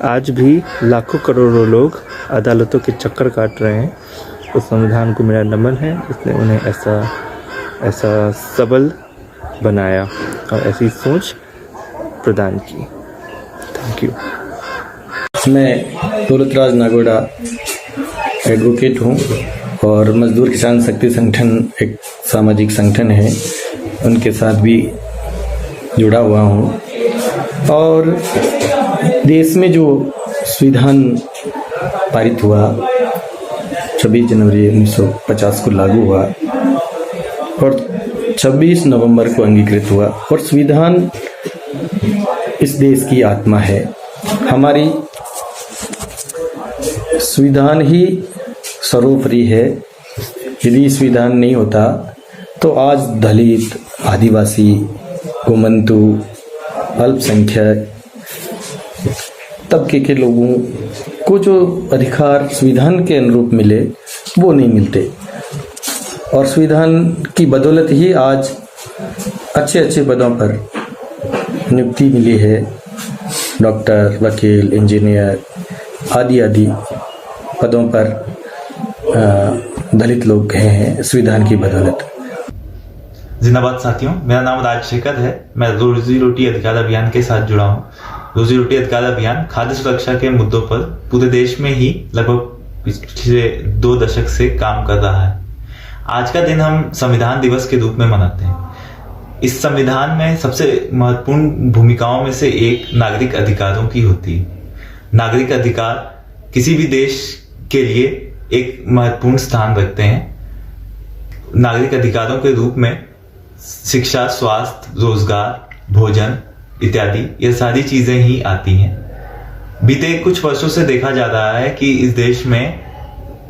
आज भी लाखों करोड़ों लोग अदालतों के चक्कर काट रहे हैं, उस संविधान को मेरा नमन है जिसने उन्हें ऐसा सबल बनाया और ऐसी सोच प्रदान की। Thank you. मैं दौलतराज नागोड़ा एडवोकेट हूँ और मजदूर किसान शक्ति संगठन एक सामाजिक संगठन है, उनके साथ भी जुड़ा हुआ हूँ। और देश में जो संविधान पारित हुआ 26 जनवरी 1950 को लागू हुआ और 26 नवंबर को अंगीकृत हुआ, और संविधान इस देश की आत्मा है। हमारी संविधान ही सर्वोपरि है। यदि संविधान नहीं होता तो आज दलित, आदिवासी, घुमंतु, अल्पसंख्यक तबके के लोगों को जो अधिकार संविधान के अनुरूप मिले वो नहीं मिलते, और संविधान की बदौलत ही आज अच्छे पदों पर नियुक्ति मिली है। डॉक्टर, वकील, इंजीनियर आदि पदों पर दलित लोग गए हैं संविधान की बदौलत। जिंदाबाद साथियों, मेरा नाम राजशेखर है। मैं रोजी रोटी अधिकार अभियान के साथ जुड़ा हूँ। रोजी रोटी अधिकार अभियान खाद्य सुरक्षा के मुद्दों पर पूरे देश में ही लगभग पिछले 2 दशक से काम कर रहा है। आज का दिन हम संविधान दिवस के रूप में मनाते हैं। इस संविधान में सबसे महत्वपूर्ण भूमिकाओं में से एक नागरिक अधिकारों की होती है। नागरिक अधिकार किसी भी देश के लिए एक महत्वपूर्ण स्थान रखते हैं। नागरिक अधिकारों के रूप में शिक्षा, स्वास्थ्य, रोजगार, भोजन इत्यादि ये सारी चीजें ही आती हैं। बीते कुछ वर्षों से देखा जा रहा है कि इस देश में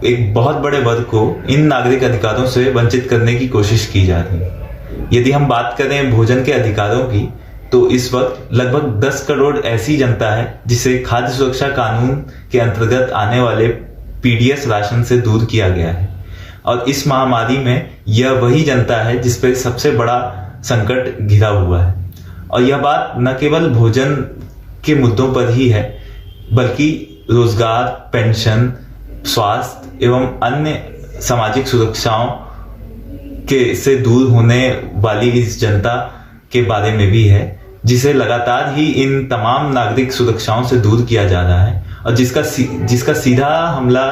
एक बहुत बड़े वर्ग को इन नागरिक अधिकारों से वंचित करने की कोशिश की जा रही है। यदि हम बात करें भोजन के अधिकारों की, तो इस वक्त लगभग 10 करोड़ ऐसी जनता है जिसे खाद्य सुरक्षा कानून के अंतर्गत आने वाले पीडीएस राशन से दूर किया गया है। और इस महामारी में यह वही जनता है जिस पर सबसे बड़ा संकट घिरा हुआ है। और यह बात न केवल भोजन के मुद्दों पर ही है, बल्कि रोजगार, पेंशन, स्वास्थ्य एवं अन्य सामाजिक सुरक्षाओं के से दूर होने वाली इस जनता के बारे में भी है, जिसे लगातार ही इन तमाम नागरिक सुरक्षाओं से दूर किया जा रहा है, और जिसका सीधा हमला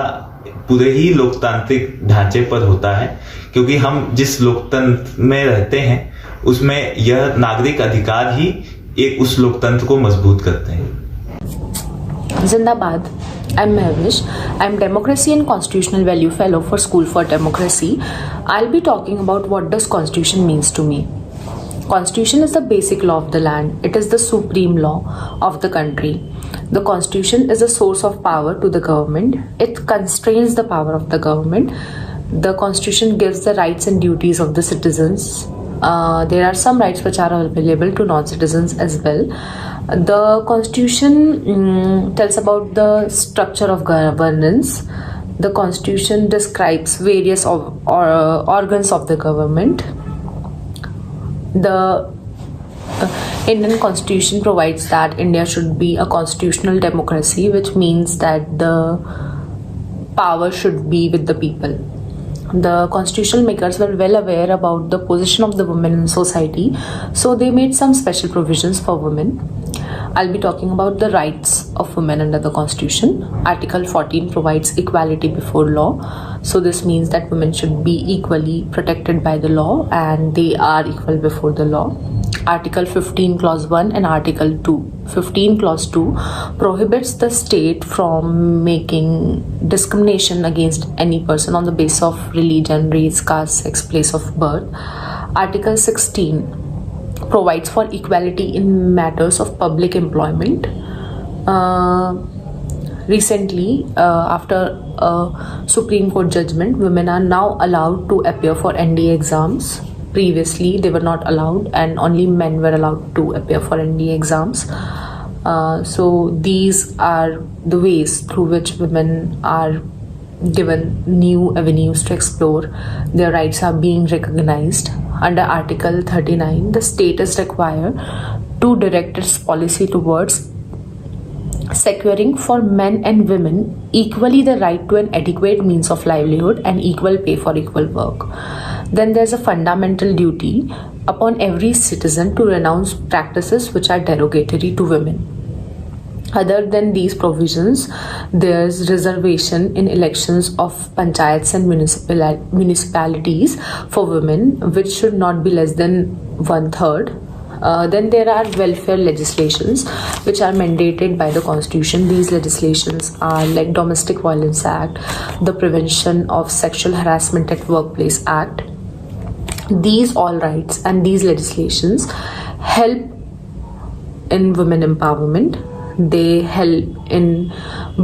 पूरे ही लोकतांत्रिक ढांचे पर होता है। क्योंकि हम जिस लोकतंत्र में रहते हैं उसमें यह नागरिक अधिकार ही एक उस लोकतंत्र को मजबूत करते हैं। जिंदाबाद। I'm Mahvish. I'm Democracy and Constitutional Value Fellow for School for Democracy. I'll be talking about what does Constitution means to me. Constitution is the basic law of the land. It is the supreme law of the country. The Constitution is a source of power to the government. It constrains the power of the government. The Constitution gives the rights and duties of the citizens. There are some rights which are available to non-citizens as well. The Constitution tells about the structure of governance. The Constitution describes various organs of the government. The Indian Constitution provides that India should be a constitutional democracy, which means that the power should be with the people. The constitutional makers were well aware about the position of the women in society, so they made some special provisions for women. I'll be talking about the rights of women under the Constitution. Article 14 provides equality before law. So this means that women should be equally protected by the law, and they are equal before the law. Article 15 clause 1 and Article 15 clause 2 prohibits the state from making discrimination against any person on the basis of religion, race, caste, sex, place of birth. Article 16 provides for equality in matters of public employment. Recently, after a Supreme Court judgment, women are now allowed to appear for NDA exams. Previously, they were not allowed, and only men were allowed to appear for NDA exams. So these are the ways through which women are given new avenues to explore. Their rights are being recognized. under Article 39, the state is required to direct its policy towards securing for men and women equally the right to an adequate means of livelihood and equal pay for equal work. Then there's a fundamental duty upon every citizen to renounce practices which are derogatory to women. Other than these provisions, there's reservation in elections of panchayats and municipalities for women, which should not be less than 1/3. Then there are welfare legislations which are mandated by the Constitution. These legislations are like Domestic Violence Act, the Prevention of Sexual Harassment at Workplace Act. These all rights and these legislations help in women empowerment. They help in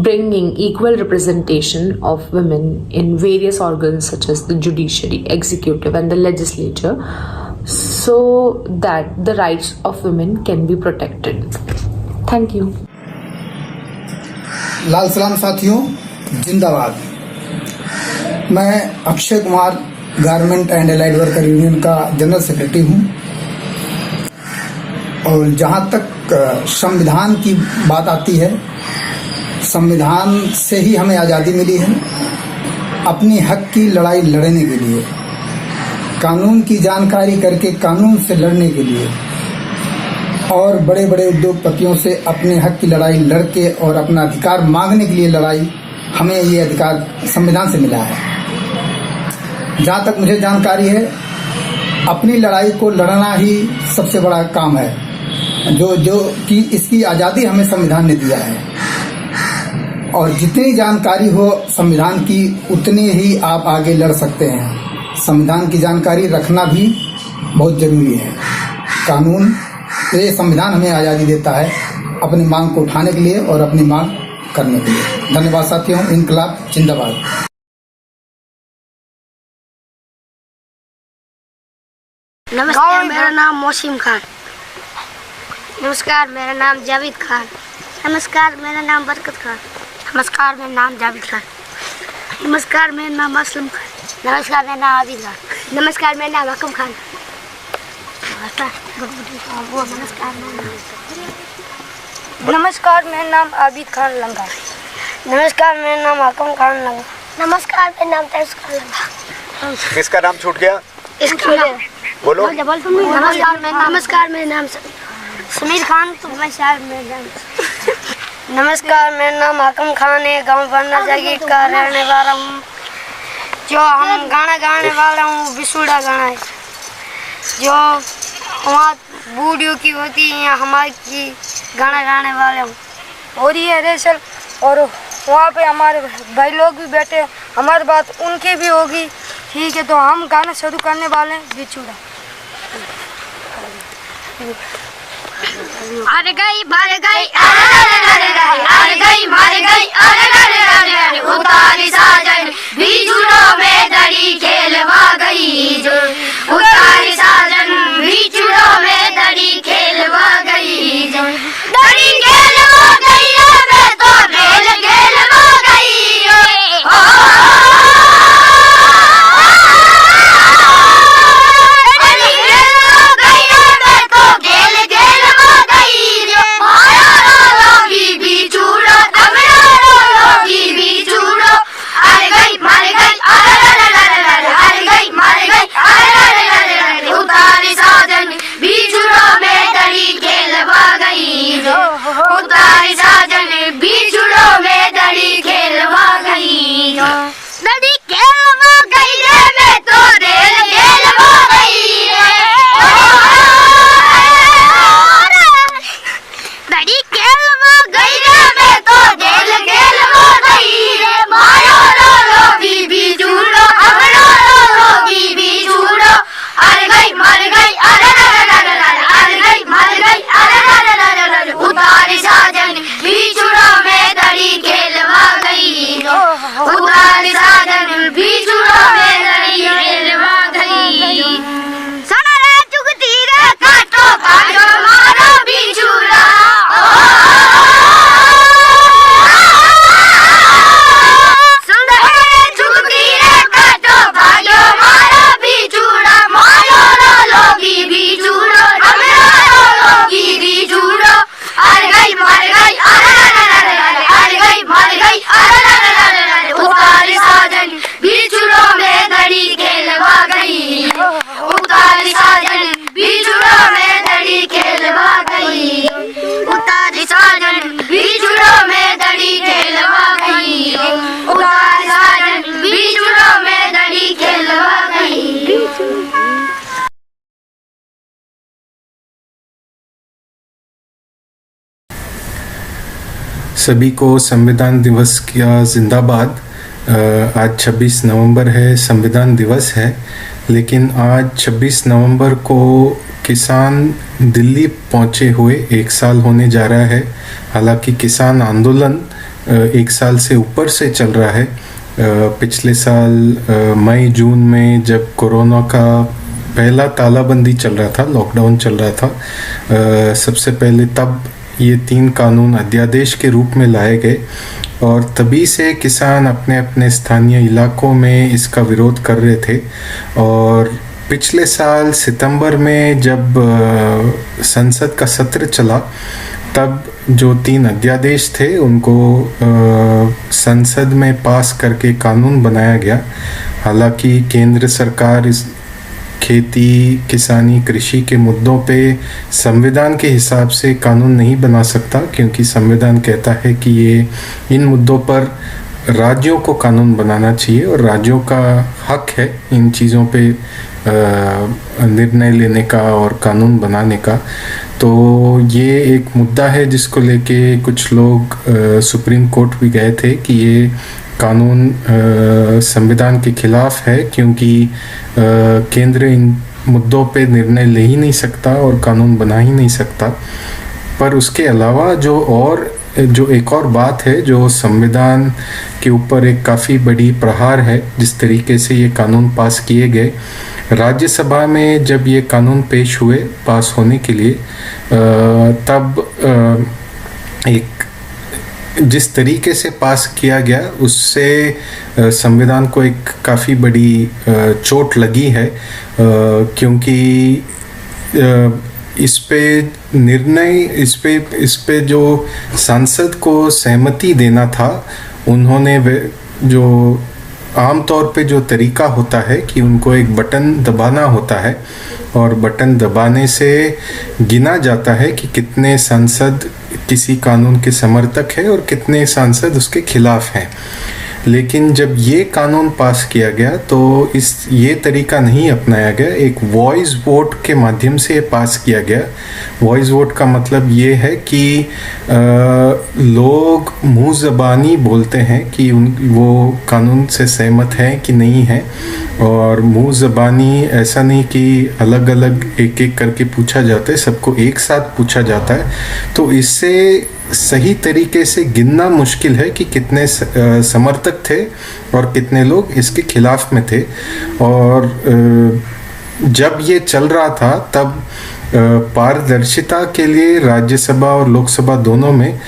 bringing equal representation of women in various organs such as the judiciary, executive and the legislature, so that the rights of women can be protected. Thank you. लाल सलाम साथियों, जिंदाबाद। मैं Akshay Kumar garment and allied worker union का general secretary हूं और जहां तक संविधान की बात आती है, संविधान से ही हमें आज़ादी मिली है अपनी हक की लड़ाई लड़ने के लिए, कानून की जानकारी करके कानून से लड़ने के लिए और बड़े बड़े उद्योगपतियों से अपने हक की लड़ाई लड़के और अपना अधिकार मांगने के लिए लड़ाई, हमें ये अधिकार संविधान से मिला है। जहाँ तक मुझे जानकारी है, अपनी लड़ाई को लड़ना ही सबसे बड़ा काम है, जो कि इसकी आज़ादी हमें संविधान ने दिया है और जितनी जानकारी हो संविधान की उतनी ही आप आगे लड़ सकते हैं। संविधान की जानकारी रखना भी बहुत जरूरी है। कानून, ये संविधान हमें आज़ादी देता है अपनी मांग को उठाने के लिए और अपनी मांग करने के लिए। धन्यवाद साथियों, इनकलाब जिंदाबाद। नमस्कार, मेरा नाम मोसिम खान। नमस्कार, मेरा नाम जावेद खान। नमस्कार, मेरा नाम बरकत खान। नमस्कार, मेरा नाम जावेद खान। नमस्कार, मेरा नाम असलम खान। नमस्कार, मेरा नाम आबिद खान। नमस्कार, मेरा नाम हकम खान। नमस्कार, मेरा नाम आबिद खान लंगा। नमस्कार, मेरा नाम हकम खान लंगा। नमस्कार, मेरा नाम तैस खान लंगा। किसका नाम छूट गया? बोलो। नमस्कार, मेरा नाम समीर खान। नमस्कार, मेरा नाम हकम खान है। गांव बनना जगह का रहने वाला हूँ। जो हम गाना गाने वाला हूँ बिसूड़ा गाना है, जो वहाँ बूढ़ियों की होती है, हमारी की गाना गाने वाले हूँ। और ये रेसल और वहाँ पे हमारे भाई लोग भी बैठे, हमारी बात उनकी भी होगी। ठीक है, तो हम गाना शुरू करने वाले हैं बिछुड़ा। अरे गई मारे गई, अरे गई मारे गई, अरे उतारी साजन बिछुड़ों में दड़ी खेलवा गई जो, उतारी साजन बिछुड़ों में दड़ी खेलवा गई जो, दड़ी खेलवा गई मैं तो बेल खेलवा गई। मारे गई, सभी को संविधान दिवस का जिंदाबाद। आज 26 नवंबर है, संविधान दिवस है, लेकिन आज 26 नवंबर को किसान दिल्ली पहुंचे हुए 1 साल होने जा रहा है। हालांकि किसान आंदोलन 1 साल से ऊपर से चल रहा है। पिछले साल मई जून में जब कोरोना का पहला तालाबंदी चल रहा था, लॉकडाउन चल रहा था, सबसे पहले तब ये 3 कानून अध्यादेश के रूप में लाए गए और तभी से किसान अपने अपने स्थानीय इलाकों में इसका विरोध कर रहे थे। और पिछले साल सितंबर में जब संसद का सत्र चला, तब जो 3 अध्यादेश थे उनको संसद में पास करके कानून बनाया गया। हालांकि केंद्र सरकार इस खेती, किसानी, कृषि के मुद्दों पे संविधान के हिसाब से कानून नहीं बना सकता, क्योंकि संविधान कहता है कि ये इन मुद्दों पर राज्यों को कानून बनाना चाहिए और राज्यों का हक है इन चीज़ों पे निर्णय लेने का और कानून बनाने का। तो ये एक मुद्दा है जिसको लेके कुछ लोग सुप्रीम कोर्ट भी गए थे कि ये कानून संविधान के खिलाफ है, क्योंकि केंद्र इन मुद्दों पे निर्णय ले ही नहीं सकता और कानून बना ही नहीं सकता। पर उसके अलावा जो एक और बात है, जो संविधान के ऊपर एक काफ़ी बड़ी प्रहार है, जिस तरीके से ये कानून पास किए गए। राज्यसभा में जब ये कानून पेश हुए पास होने के लिए, तब एक जिस तरीके से पास किया गया उससे संविधान को एक काफ़ी बड़ी चोट लगी है, क्योंकि इस पे जो सांसद को सहमति देना था, उन्होंने जो आमतौर पे जो तरीका होता है कि उनको एक बटन दबाना होता है और बटन दबाने से गिना जाता है कि कितने सांसद किसी कानून के समर्थक है और कितने सांसद उसके खिलाफ हैं। लेकिन जब ये कानून पास किया गया तो ये तरीका नहीं अपनाया गया, एक वॉइस वोट के माध्यम से पास किया गया। वॉइस वोट का मतलब ये है कि लोग मुँह ज़बानी बोलते हैं कि वो कानून से सहमत हैं कि नहीं है, और मुँह ज़बानी ऐसा नहीं कि अलग अलग एक एक करके पूछा जाता है, सबको एक साथ पूछा जाता है। तो इससे सही तरीके से गिनना मुश्किल है कि कितने समर्थक थे और कितने लोग इसके खिलाफ में थे। और जब ये चल रहा था तब पारदर्शिता के लिए राज्यसभा और लोकसभा दोनों में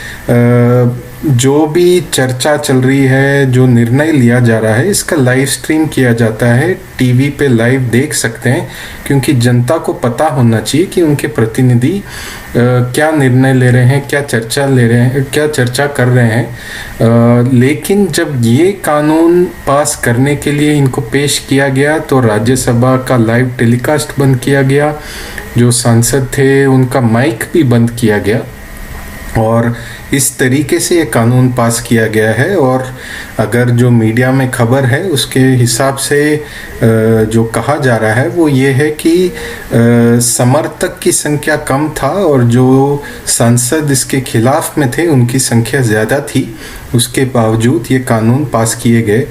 जो भी चर्चा चल रही है, जो निर्णय लिया जा रहा है, इसका लाइव स्ट्रीम किया जाता है, टीवी पे लाइव देख सकते हैं, क्योंकि जनता को पता होना चाहिए कि उनके प्रतिनिधि क्या निर्णय ले रहे हैं, क्या चर्चा कर रहे हैं। लेकिन जब ये कानून पास करने के लिए इनको पेश किया गया तो राज्यसभा का लाइव टेलीकास्ट बंद किया गया, जो सांसद थे उनका माइक भी बंद किया गया, और इस तरीके से ये कानून पास किया गया है। और अगर जो मीडिया में खबर है उसके हिसाब से जो कहा जा रहा है वो ये है कि समर्थक की संख्या कम था और जो सांसद इसके खिलाफ में थे उनकी संख्या ज़्यादा थी, उसके बावजूद ये कानून पास किए गए।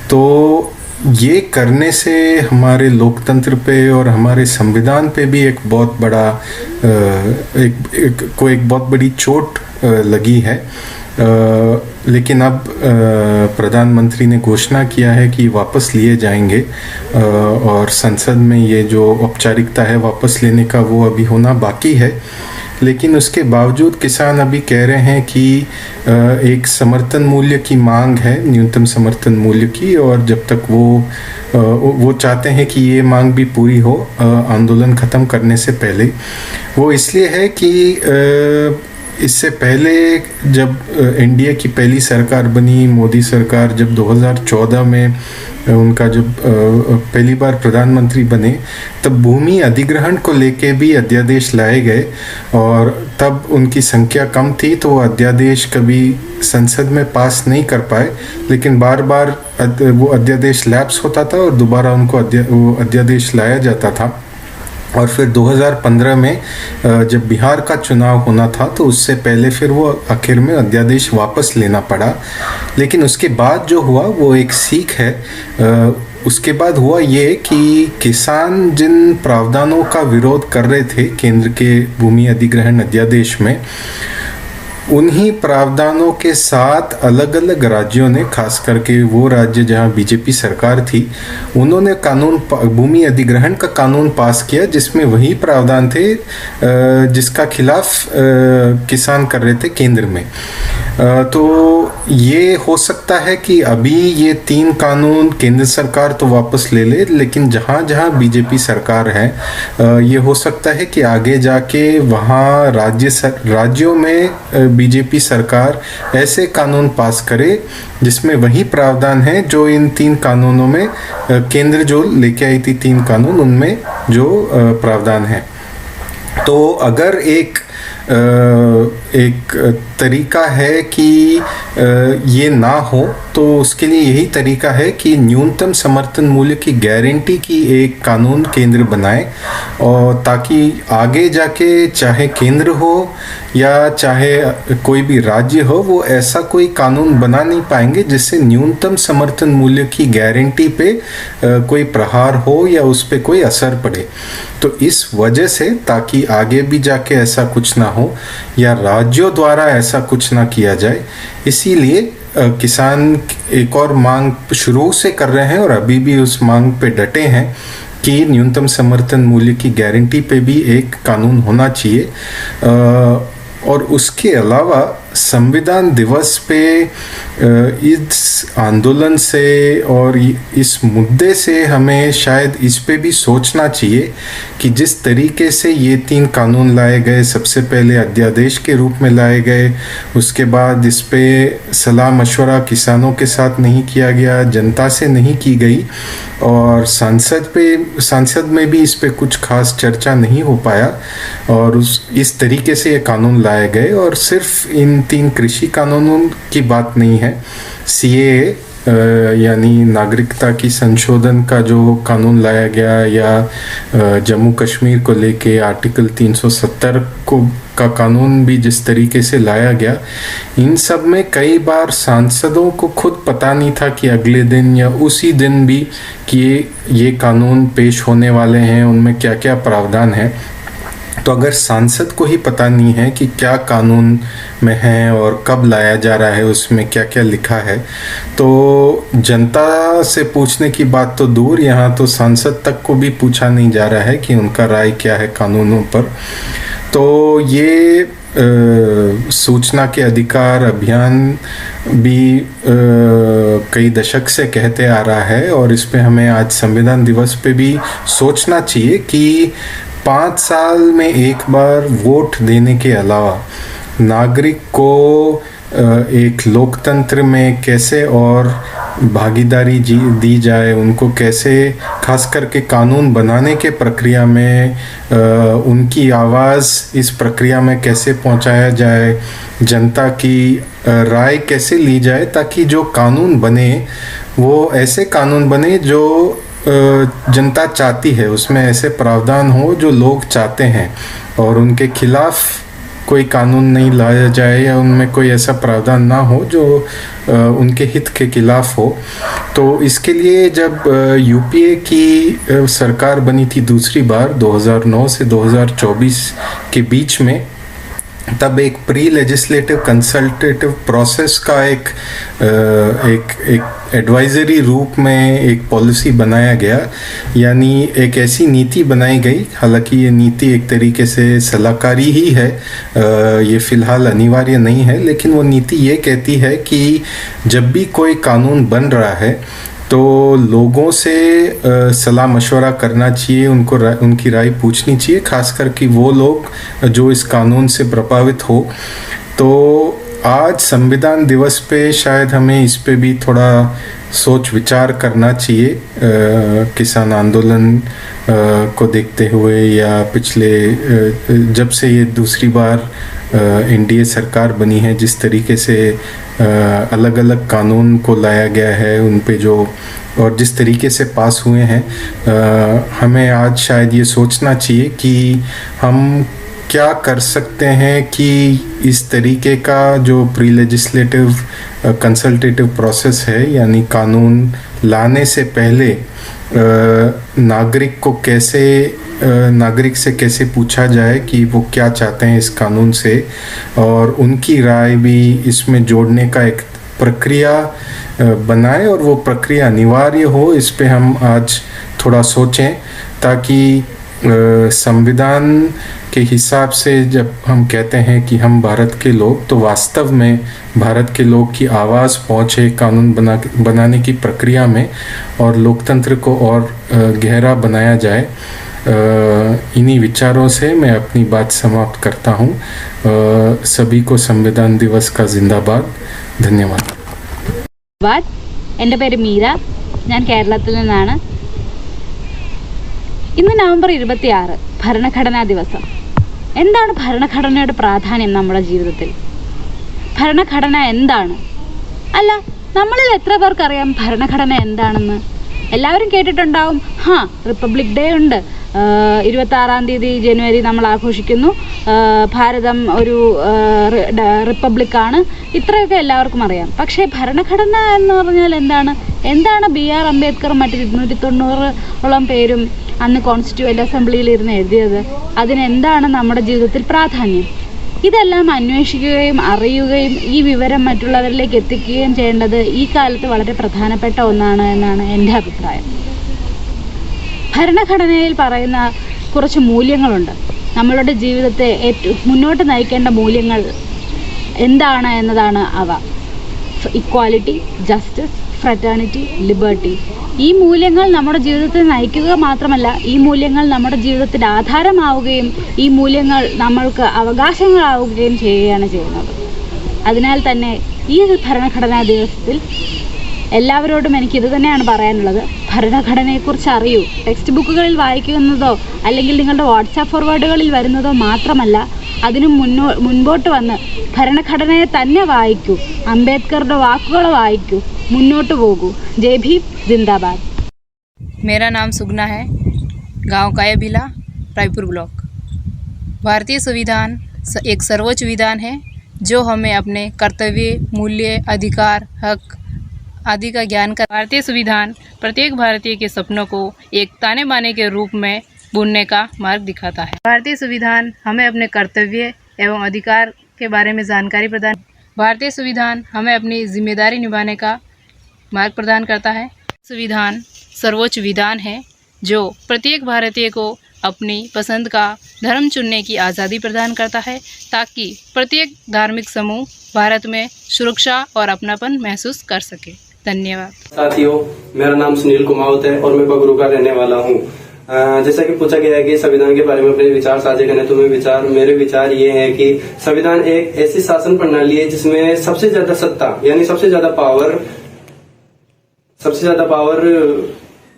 तो ये करने से हमारे लोकतंत्र पे और हमारे संविधान पे भी एक बहुत बड़ा एक बहुत बड़ी चोट लगी है। लेकिन अब प्रधानमंत्री ने घोषणा किया है कि वापस लिए जाएंगे, और संसद में ये जो औपचारिकता है वापस लेने का वो अभी होना बाकी है। लेकिन उसके बावजूद किसान अभी कह रहे हैं कि एक समर्थन मूल्य की मांग है, न्यूनतम समर्थन मूल्य की, और जब तक वो चाहते हैं कि ये मांग भी पूरी हो आंदोलन ख़त्म करने से पहले। वो इसलिए है कि इससे पहले जब एनडीए की पहली सरकार बनी, मोदी सरकार, जब 2014 में उनका जब पहली बार प्रधानमंत्री बने, तब भूमि अधिग्रहण को लेके भी अध्यादेश लाए गए, और तब उनकी संख्या कम थी तो वो अध्यादेश कभी संसद में पास नहीं कर पाए। लेकिन बार बार वो अध्यादेश लैप्स होता था और दोबारा उनको वो अध्यादेश लाया जाता था। और फिर 2015 में जब बिहार का चुनाव होना था तो उससे पहले फिर वो आखिर में अध्यादेश वापस लेना पड़ा। लेकिन उसके बाद जो हुआ वो एक सीख है। उसके बाद हुआ ये कि किसान जिन प्रावधानों का विरोध कर रहे थे केंद्र के भूमि अधिग्रहण अध्यादेश में, उन्हीं प्रावधानों के साथ अलग अलग राज्यों ने, खास करके वो राज्य जहां बीजेपी सरकार थी, उन्होंने भूमि अधिग्रहण का कानून पास किया जिसमें वही प्रावधान थे जिसका खिलाफ किसान कर रहे थे केंद्र में। तो ये हो सकता है कि अभी ये 3 कानून केंद्र सरकार तो वापस ले ले, लेकिन जहाँ जहाँ बीजेपी सरकार है ये हो सकता है कि आगे जाके वहाँ राज्यों में बीजेपी सरकार ऐसे कानून पास करे जिसमें वही प्रावधान है जो इन 3 कानूनों में केंद्र जो लेके आई थी 3 कानून, उनमें जो प्रावधान है। तो अगर एक तरीका है कि ये ना हो तो उसके लिए यही तरीका है कि न्यूनतम समर्थन मूल्य की गारंटी की एक कानून केंद्र बनाए, और ताकि आगे जाके चाहे केंद्र हो या चाहे कोई भी राज्य हो, वो ऐसा कोई कानून बना नहीं पाएंगे जिससे न्यूनतम समर्थन मूल्य की गारंटी पे कोई प्रहार हो या उस पे कोई असर पड़े। तो इस वजह से, ताकि आगे भी जाके ऐसा कुछ ना हो या राज्यों द्वारा ऐसा कुछ ना किया जाए, इसीलिए किसान एक और मांग शुरू से कर रहे हैं और अभी भी उस मांग पे डटे हैं कि न्यूनतम समर्थन मूल्य की गारंटी पे भी एक कानून होना चाहिए। और उसके अलावा संविधान दिवस पे इस आंदोलन से और इस मुद्दे से हमें शायद इस पे भी सोचना चाहिए कि जिस तरीके से ये 3 कानून लाए गए, सबसे पहले अध्यादेश के रूप में लाए गए, उसके बाद इस पे सलाह मशवरा किसानों के साथ नहीं किया गया, जनता से नहीं की गई, और संसद में भी इस पे कुछ खास चर्चा नहीं हो पाया, और इस तरीके से ये कानून लाए गए। और सिर्फ इन 3 कृषि कानूनों की बात नहीं है, सीएए यानी नागरिकता की संशोधन का जो कानून लाया गया, या जम्मू कश्मीर को लेके आर्टिकल 370 का कानून भी जिस तरीके से लाया गया, इन सब में कई बार सांसदों को खुद पता नहीं था कि अगले दिन या उसी दिन भी कि ये कानून पेश होने वाले हैं, उनमें क्या क्या प्रावधान है। तो अगर सांसद को ही पता नहीं है कि क्या कानून में है और कब लाया जा रहा है, उसमें क्या क्या लिखा है, तो जनता से पूछने की बात तो दूर, यहाँ तो सांसद तक को भी पूछा नहीं जा रहा है कि उनका राय क्या है कानूनों पर। तो ये सूचना के अधिकार अभियान भी कई दशक से कहते आ रहा है, और इस पे हमें आज संविधान दिवस पे भी सोचना चाहिए कि 5 साल में एक बार वोट देने के अलावा नागरिक को एक लोकतंत्र में कैसे और भागीदारी दी जाए, उनको कैसे खास करके कानून बनाने के प्रक्रिया में उनकी आवाज़ इस प्रक्रिया में कैसे पहुंचाया जाए, जनता की राय कैसे ली जाए, ताकि जो कानून बने वो ऐसे कानून बने जो जनता चाहती है, उसमें ऐसे प्रावधान हो जो लोग चाहते हैं, और उनके खिलाफ कोई कानून नहीं लाया जाए या उनमें कोई ऐसा प्रावधान ना हो जो उनके हित के खिलाफ हो। तो इसके लिए जब यूपीए की सरकार बनी थी दूसरी बार 2009 से 2024 के बीच में, तब एक प्री लेजिस्लेटिव कंसल्टेटिव प्रोसेस का एक एडवाइजरी रूप में एक पॉलिसी बनाया गया, यानी एक ऐसी नीति बनाई गई। हालांकि ये नीति एक तरीके से सलाहकारी ही है, ये फिलहाल अनिवार्य नहीं है, लेकिन वो नीति ये कहती है कि जब भी कोई कानून बन रहा है तो लोगों से सलाह मशवरा करना चाहिए, उनकी राय पूछनी चाहिए, खासकर कि वो लोग जो इस कानून से प्रभावित हो। तो आज संविधान दिवस पे शायद हमें इस पे भी थोड़ा सोच विचार करना चाहिए, किसान आंदोलन को देखते हुए, या पिछले जब से ये दूसरी बार एनडीए सरकार बनी है, जिस तरीके से अलग अलग कानून को लाया गया है उन पे जो और जिस तरीके से पास हुए हैं, हमें आज शायद ये सोचना चाहिए कि हम क्या कर सकते हैं कि इस तरीके का जो प्री लेजिस्लेटिव कंसल्टेटिव प्रोसेस है, यानी कानून लाने से पहले नागरिक से कैसे पूछा जाए कि वो क्या चाहते हैं इस कानून से, और उनकी राय भी इसमें जोड़ने का एक प्रक्रिया बनाए और वो प्रक्रिया अनिवार्य हो। इस पे हम आज थोड़ा सोचें, ताकि संविधान के हिसाब से जब हम कहते हैं कि हम भारत के लोग, तो वास्तव में भारत के लोग की आवाज़ पहुँचे कानून बनाने की प्रक्रिया में और लोकतंत्र को और गहरा बनाया जाए। इन्हीं विचारों से मैं अपनी बात समाप्त करता हूँ। सभी को संविधान दिवस का जिंदाबाद। धन्यवाद। എൻ്റെ പേര് മീര, ഞാൻ കേരളത്തിൽ നിന്നാണ്. ഇന്ന് നവംബർ 26 ഭരണഘടനാ ദിവസം. എന്താണ് ഭരണഘടനയുടെ പ്രാധാന്യം നമ്മുടെ ജീവിതത്തിൽ? ഭരണഘടന എന്താണ്? അല്ല, നമ്മളിൽ എത്ര പേർക്കറിയാം ഭരണഘടന എന്താണെന്ന്? എല്ലാവരും കേട്ടിട്ടുണ്ടാവും, റിപ്പബ്ലിക് ഡേ ഉണ്ട്, 26-ാം തീയതി ജനുവരി നമ്മൾ ആഘോഷിക്കുന്നു, ഭാരതം ഒരു റിപ്പബ്ലിക്കാണ്, ഇത്രയൊക്കെ എല്ലാവർക്കും അറിയാം. പക്ഷേ ഭരണഘടന എന്ന് പറഞ്ഞാൽ എന്താണ് BR അംബേദ്കർ മറ്റ് 290ഓളം പേരും അന്ന് കോൺസ്റ്റിറ്റ്യൂവൻ്റ് അസംബ്ലിയിൽ ഇരുന്ന് എഴുതിയത്? അതിനെന്താണ് നമ്മുടെ ജീവിതത്തിൽ പ്രാധാന്യം? ഇതെല്ലാം അന്വേഷിക്കുകയും അറിയുകയും ഈ വിവരം മറ്റുള്ളവരിലേക്ക് എത്തിക്കുകയും ചെയ്യേണ്ടത് ഈ കാലത്ത് വളരെ പ്രധാനപ്പെട്ട ഒന്നാണ് എന്നാണ് എൻ്റെ അഭിപ്രായം. ഭരണഘടനയിൽ പറയുന്ന കുറച്ച് മൂല്യങ്ങളുണ്ട്. നമ്മളുടെ ജീവിതത്തെ മുന്നോട്ട് നയിക്കേണ്ട മൂല്യങ്ങൾ എന്താണ് എന്നതാണ് അവ. Equality, justice, fraternity, liberty. ഈ മൂല്യങ്ങൾ നമ്മുടെ ജീവിതത്തെ നയിക്കുക മാത്രമല്ല, ഈ മൂല്യങ്ങൾ നമ്മുടെ ജീവിതത്തിന് ആധാരമാവുകയും ഈ മൂല്യങ്ങൾ നമ്മൾക്ക് അവകാശങ്ങളാവുകയും ചെയ്യുകയാണ് ചെയ്യുന്നത്. അതിനാൽ തന്നെ ഈ ഭരണഘടനാ ദിവസത്തിൽ എല്ലാവരോടും എനിക്ക് ഇത് തന്നെയാണ് പറയാനുള്ളത്. ഭരണഘടനയെക്കുറിച്ച് അറിയൂ. ടെക്സ്റ്റ് ബുക്കുകളിൽ വായിക്കുന്നതോ അല്ലെങ്കിൽ നിങ്ങളുടെ വാട്സാപ്പ് ഫോർവേഡുകളിൽ വരുന്നതോ മാത്രമല്ല, അതിനു മുൻപോട്ട് വന്ന് ഭരണഘടനയെ തന്നെ വായിക്കൂ, അംബേദ്കറുടെ വാക്കുകൾ വായിക്കൂ, മുന്നോട്ട് പോകൂ. ജയ് ഭീം, जिंदाबाद। मेरा नाम सुगना है, गांव कायाभिला, रायपुर ब्लॉक। भारतीय संविधान एक सर्वोच्च विधान है जो हमें अपने कर्तव्य, मूल्य, अधिकार, हक आदि का ज्ञान कर। भारतीय संविधान प्रत्येक भारतीय के सपनों को एक ताने बाने के रूप में बुनने का मार्ग दिखाता है। भारतीय संविधान हमें अपने कर्तव्य एवं अधिकार के बारे में जानकारी प्रदान। भारतीय संविधान हमें अपनी जिम्मेदारी निभाने का मार्ग प्रदान करता है। संविधान सर्वोच्च विधान है जो प्रत्येक भारतीय को अपनी पसंद का धर्म चुनने की आज़ादी प्रदान करता है, ताकि प्रत्येक धार्मिक समूह भारत में सुरक्षा और अपनापन महसूस कर सके। धन्यवाद। साथियों, मेरा नाम सुनील कुमावत है और मैं बगरू का रहने वाला हूँ। जैसा कि पूछा गया है कि संविधान के बारे में अपने विचार साझा करने, तो मेरे विचार ये है कि संविधान एक ऐसी शासन प्रणाली है जिसमें सबसे ज्यादा सत्ता यानी सबसे ज्यादा पावर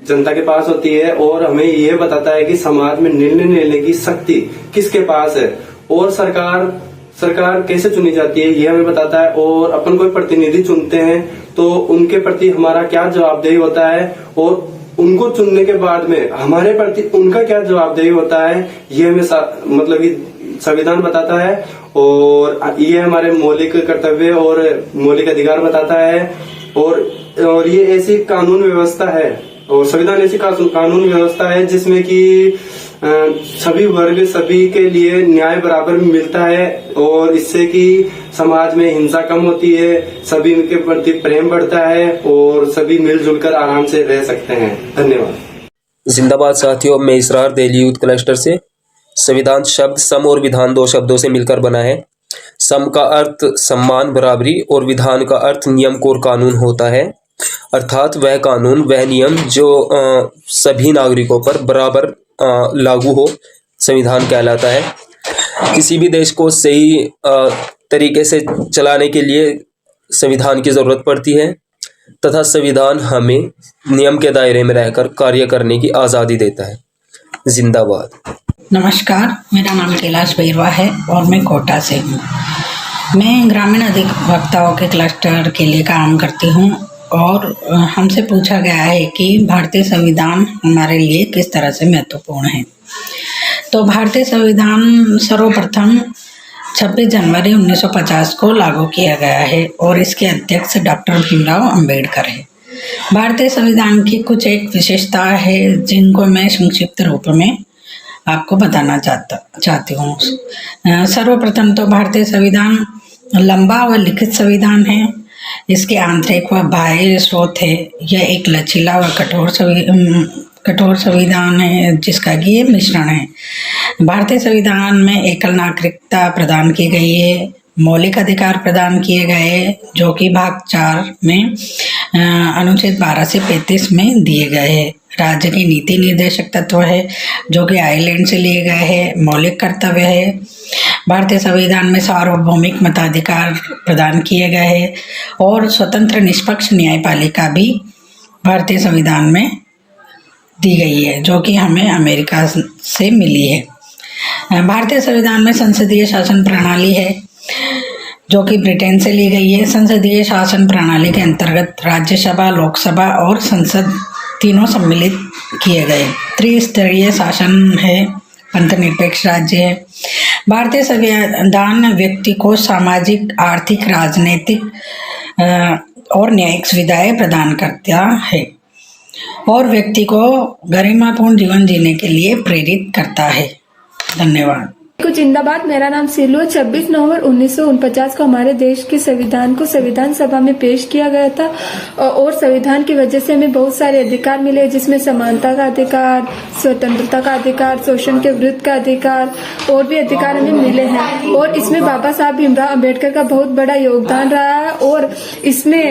जनता के पास होती है और हमें यह बताता है कि समाज में निर्णय लेने की शक्ति किसके पास है और सरकार कैसे चुनी जाती है यह हमें बताता है। और अपन कोई प्रतिनिधि चुनते हैं तो उनके प्रति हमारा क्या जवाबदेही होता है और उनको चुनने के बाद में हमारे प्रति उनका क्या जवाबदेही होता है, ये हमें मतलब संविधान बताता है। और ये हमारे मौलिक कर्तव्य और मौलिक अधिकार बताता है। और ये ऐसी कानून व्यवस्था है और संविधान ऐसी कानून व्यवस्था है जिसमें कि सभी वर्ग सभी के लिए न्याय बराबर मिलता है और इससे कि समाज में हिंसा कम होती है, सभी के प्रति प्रेम बढ़ता है और सभी मिलजुल कर आराम से रह सकते हैं। धन्यवाद। जिंदाबाद साथियों, मैं इसरार दिल्ली यूथ क्लस्टर से। संविधान शब्द सम और विधान 2 शब्दों से मिलकर बना है। सम का अर्थ सम्मान, बराबरी और विधान का अर्थ नियम और कानून होता है, अर्थात वह कानून वह नियम जो सभी नागरिकों पर बराबर लागू हो संविधान कहलाता है। किसी भी देश को सही तरीके से चलाने के लिए संविधान की ज़रूरत पड़ती है तथा संविधान हमें नियम के दायरे में रहकर कार्य करने की आज़ादी देता है। जिंदाबाद। नमस्कार, मेरा नाम कैलाश बैरवा है और मैं कोटा से हूँ। मैं ग्रामीण अधिवक्ताओं के क्लस्टर के लिए काम करती हूँ और हमसे पूछा गया है कि भारतीय संविधान हमारे लिए किस तरह से महत्वपूर्ण है। तो भारतीय संविधान सर्वप्रथम 26 जनवरी 1950 को लागू किया गया है और इसके अध्यक्ष डॉक्टर भीमराव अंबेडकर है। भारतीय संविधान की कुछ एक विशेषता है जिनको मैं संक्षिप्त रूप में आपको बताना चाहती हूँ। सर्वप्रथम तो भारतीय संविधान लंबा व लिखित संविधान है। इसके आंतरिक व बाह्य स्रोत है। यह एक लचीला व कठोर संविधान है जिसका कि ये मिश्रण है। भारतीय संविधान में एकल नागरिकता प्रदान की गई है। मौलिक अधिकार प्रदान किए गए जो कि भाग 4 में अनुच्छेद 12 से 35 में दिए गए हैं। राज्य की नीति निर्देशक तत्व है जो कि आयरलैंड से लिए गए हैं। मौलिक कर्तव्य है। भारतीय संविधान में सार्वभौमिक मताधिकार प्रदान किए गए हैं और स्वतंत्र निष्पक्ष न्यायपालिका भी भारतीय संविधान में दी गई है जो कि हमें अमेरिका से मिली है। भारतीय संविधान में संसदीय शासन प्रणाली है जो कि ब्रिटेन से ली गई है। संसदीय शासन प्रणाली के अंतर्गत राज्यसभा, लोकसभा और संसद तीनों सम्मिलित किए गए। त्रिस्तरीय शासन है। पंथनिरपेक्ष राज्य है। भारतीय संविधान व्यक्ति को सामाजिक, आर्थिक, राजनीतिक और न्यायिक सुविधाएं प्रदान करता है और व्यक्ति को गरिमापूर्ण जीवन जीने के लिए प्रेरित करता है। धन्यवाद। को जिंदाबाद। मेरा नाम सिलू है। 26 नवंबर 1949 को हमारे देश के संविधान को संविधान सभा में पेश किया गया था और संविधान की वजह से हमें बहुत सारे अधिकार मिले जिसमें समानता का अधिकार, स्वतंत्रता का अधिकार, शोषण के विरुद्ध का अधिकार और भी अधिकार हमें मिले हैं। और इसमें बाबा साहब भीमराव अंबेडकर का बहुत बड़ा योगदान रहा है और इसमें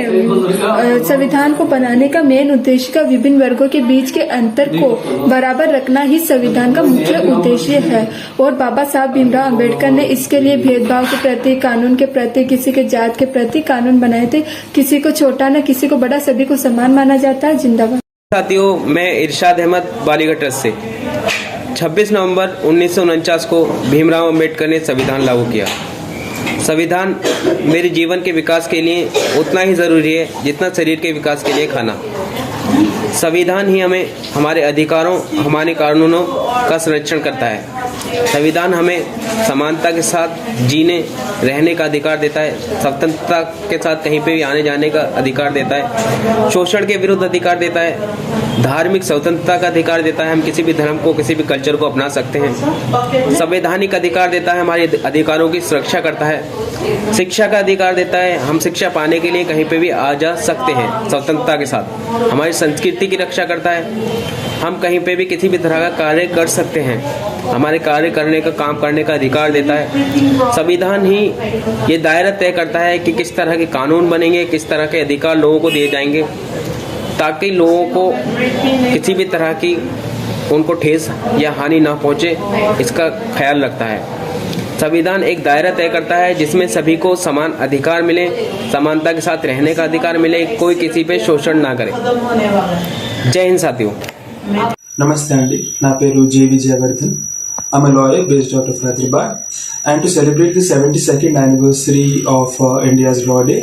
संविधान को बनाने का मेन उद्देश्य का विभिन्न वर्गों के बीच के अंतर को बराबर रखना ही संविधान का मुख्य उद्देश्य है। और बाबा साहब भीमराव अंबेडकर ने इसके लिए भेदभाव के प्रति, कानून के प्रति, किसी के जात के प्रति कानून बनाए थे। किसी को छोटा न किसी को बड़ा, सभी को समान माना जाता है। जिंदाबाद। साथियों, मैं इरशाद अहमद बालीगढ़ ट्रस्ट से 26 नवंबर 1949 को भीमराव अंबेडकर ने संविधान लागू किया। संविधान मेरे जीवन के विकास के लिए उतना ही ज़रूरी है जितना शरीर के विकास के लिए खाना। संविधान ही हमें हमारे अधिकारों, हमारे कानूनों का संरक्षण करता है। संविधान हमें समानता के साथ जीने रहने का अधिकार देता है। स्वतंत्रता के साथ कहीं पे भी आने जाने का अधिकार देता है। शोषण के विरुद्ध अधिकार देता है। धार्मिक स्वतंत्रता का अधिकार देता है। हम किसी भी धर्म को, किसी भी कल्चर को अपना सकते हैं। संवैधानिक अधिकार देता है। हमारे अधिकारों की सुरक्षा करता है। शिक्षा का अधिकार देता है। हम शिक्षा पाने के लिए कहीं पे भी आ जा सकते हैं स्वतंत्रता के साथ। हमारी संस्कृति की रक्षा करता है। हम कहीं पे भी किसी भी तरह का कार्य कर सकते हैं। हमारे कार्य करने का, काम करने का अधिकार देता है। संविधान ही ये दायरा तय करता है कि किस तरह के कानून बनेंगे, किस तरह के अधिकार लोगों को दिए जाएंगे ताकि लोगों को किसी भी तरह की उनको ठेस या हानि ना पहुंचे, इसका ख्याल रखता है। संविधान एक दायरा तय करता है जिसमें सभी को समान अधिकार मिले, समानता के साथ रहने का अधिकार मिले, कोई किसी पे शोषण ना करे। जय हिंद साथियों। Namaste Andy, na peru J. Vijayavardhan. I'm a lawyer based out of Hyderabad, and to celebrate the 72nd anniversary of India's Law Day,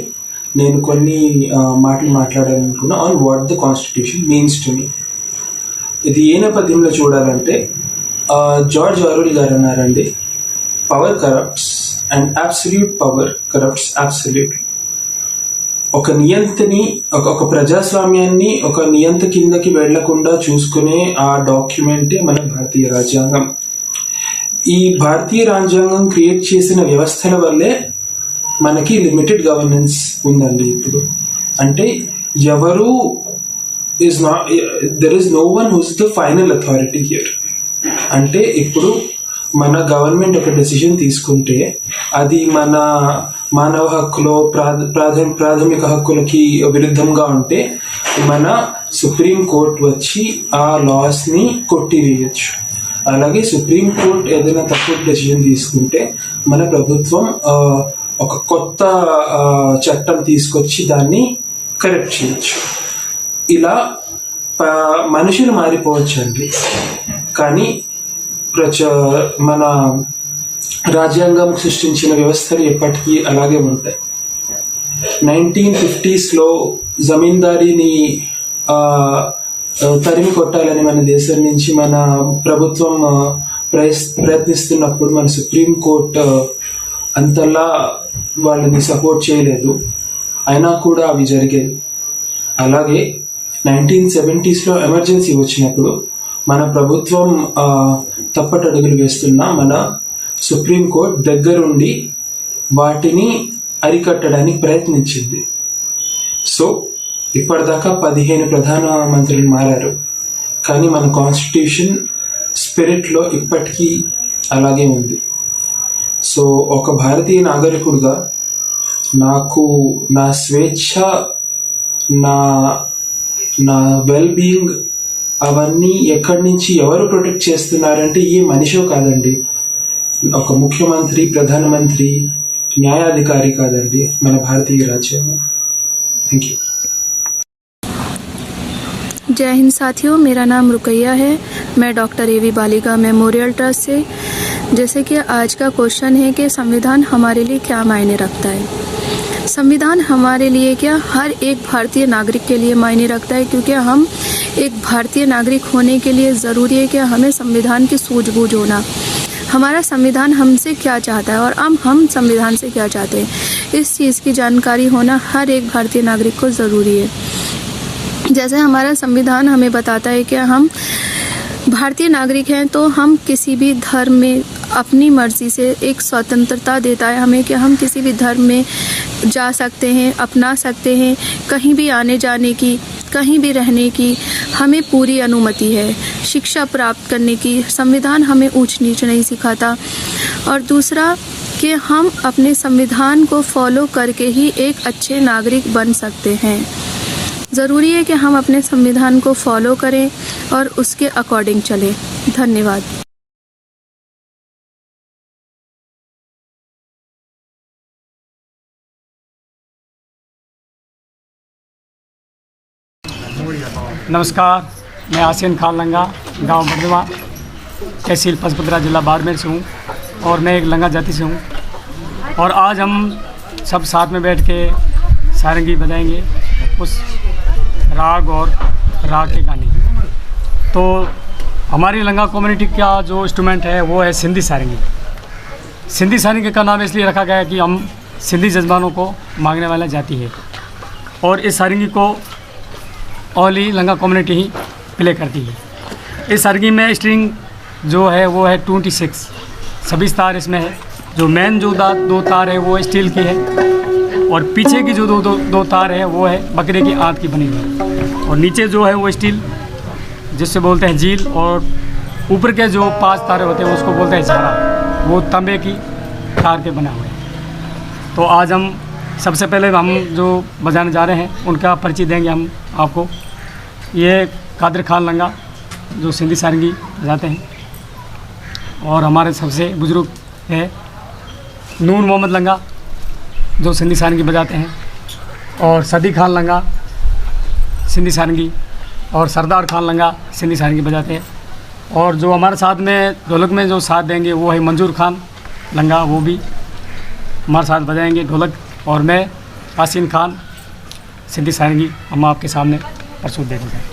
నేను కొన్ని మాటలు మాట్లాడాలనుకున్నా on what the Constitution means to me. ఇది ఏ నేపథ్యంలో చూడాలంటే జార్జ్ ఆర్వెల్ గారు అన్నారండి, power corrupts and absolute power corrupts absolutely. ఒక నియంతని, ఒక ప్రజాస్వామ్యాన్ని ఒక నియంత కిందకి వెళ్లకుండా చూసుకునే ఆ డాక్యుమెంటే మన భారతీయ రాజ్యాంగం. ఈ భారతీయ రాజ్యాంగం క్రియేట్ చేసిన వ్యవస్థల వల్లే మనకి లిమిటెడ్ గవర్నెన్స్ ఉందండి. ఇప్పుడు అంటే ఎవరు there is no one who's the final authority here. అంటే ఇప్పుడు మన గవర్నమెంట్ ఒక డెసిషన్ తీసుకుంటే అది మన మానవ హక్కులో ప్రాథమిక హక్కులకి విరుద్ధంగా ఉంటే మన సుప్రీం కోర్ట్ వచ్చి ఆ లాస్ని కొట్టివేయచ్చు. అలాగే సుప్రీం కోర్ట్ ఏదైనా తప్పుడు డెసిషన్ తీసుకుంటే మన ప్రభుత్వం ఒక కొత్త చట్టం తీసుకొచ్చి దాన్ని కరెక్ట్ చేయొచ్చు. ఇలా మనుషులు మారిపోవచ్చు అండి, కానీ మన రాజ్యాంగం సృష్టించిన వ్యవస్థలు ఎప్పటికీ అలాగే ఉంటాయి. 1950s జమీందారీని తరిమి కొట్టాలని మన దేశం నుంచి మన ప్రభుత్వం ప్రయత్నిస్తున్నప్పుడు మన సుప్రీం కోర్ట్ అంతలా వాళ్ళని సపోర్ట్ చేయలేదు, అయినా కూడా అవి జరిగాయి. అలాగే 1970s ఎమర్జెన్సీ వచ్చినప్పుడు మన ప్రభుత్వం తప్పటడుగులు వేస్తున్న మన సుప్రీంకోర్టు దగ్గరుండి వాటిని అరికట్టడానికి ప్రయత్నించింది. సో ఇప్పటిదాకా 15 ప్రధానమంత్రులు మారారు, కానీ మన కాన్స్టిట్యూషన్ స్పిరిట్లో ఇప్పటికీ అలాగే ఉంది. సో ఒక భారతీయ నాగరికుడిగా నాకు నా స్వేచ్ఛ, నా వెల్ బీయింగ్ అవన్నీ ఎక్కడి నుంచి ఎవరు ప్రొటెక్ట్ చేస్తున్నారంటే ఏ మనిషో కాదండి, ఒక ముఖ్యమంత్రి, ప్రధానమంత్రి, న్యాయాధికారి కాదండి మన భారతీయ రాజ్యాంగం. Thank you. जय हिंद साथियों, मेरा नाम रुकैया है. मैं डॉक्टर एवी बालिका मेमोरियल ट्रस्ट से. जैसे कि आज का क्वेश्चन है कि संविधान हमारे लिए क्या मायने रखता है. संविधान हमारे लिए क्या, हर एक भारतीय नागरिक के लिए मायने रखता है, क्योंकि हम एक भारतीय नागरिक होने के लिए ज़रूरी है कि हमें संविधान की सूझबूझ होना, हमारा संविधान हमसे क्या चाहता है और हम संविधान से क्या चाहते हैं, इस चीज़ की जानकारी होना हर एक भारतीय नागरिक को ज़रूरी है. जैसे हमारा संविधान हमें बताता है कि हम भारतीय नागरिक हैं, तो हम किसी भी धर्म में अपनी मर्ज़ी से एक स्वतंत्रता देता है हमें कि हम किसी भी धर्म में जा सकते हैं, अपना सकते हैं, कहीं भी आने जाने की, कहीं भी रहने की हमें पूरी अनुमति है. शिक्षा प्राप्त करने की संविधान हमें ऊंच नीच नहीं सिखाता. और दूसरा कि हम अपने संविधान को फॉलो करके ही एक अच्छे नागरिक बन सकते हैं. ज़रूरी है कि हम अपने संविधान को फॉलो करें और उसके अकॉर्डिंग चलें. धन्यवाद. नमस्कार, मैं आसिन खान लंगा, गांव बर्दवा, तहसील पचपदरा, जिला बाड़मेर से हूँ और मैं एक लंगा जाति से हूँ. और आज हम सब साथ में बैठ के सारंगी बजाएंगे, उस राग और राग के गाने. तो हमारी लंगा कम्युनिटी का जो इंस्ट्रूमेंट है वो है सिंधी सारंगी. सिंधी सारंगी का नाम इसलिए रखा गया है कि हम सिंधी जज्बानों को मांगने वाला जाति है और इस सारंगी को ओनली लंगा कम्युनिटी ही प्ले करती है. इस सारंगी में स्ट्रिंग जो है वो है 26, 26 तार इसमें है. जो मेन जो दो तार है वो स्टील की है और पीछे की जो दो तार है वो है बकरे की आंत की बनी हुई है. और नीचे जो है वो स्टील जिससे बोलते हैं झील, और ऊपर के जो 5 तारे होते हैं उसको बोलते हैं झारा, वो तांबे की तार के बना हुए हैं. तो आज हम सबसे पहले हम जो बजाने जा रहे हैं उनका परिचय देंगे हम आपको. ये कादिर खान लंगा जो सिंधी सारंगी बजाते हैं, और हमारे सबसे बुजुर्ग है नूर मोहम्मद लंगा जो सिंधी सारंगी बजाते हैं, और सदी खान लंगा सिंधी सारंगी, और सरदार खान लंगा सिंधी सारंगी बजाते हैं. और जो हमारे साथ में ढोलक में जो साथ देंगे वो है मंजूर खान लंगा, वो भी हमारे साथ बजाएंगे ढोलक. और मैं आसिन खान सिंधी सारंगी हम आपके सामने प्रस्तुत देते हैं.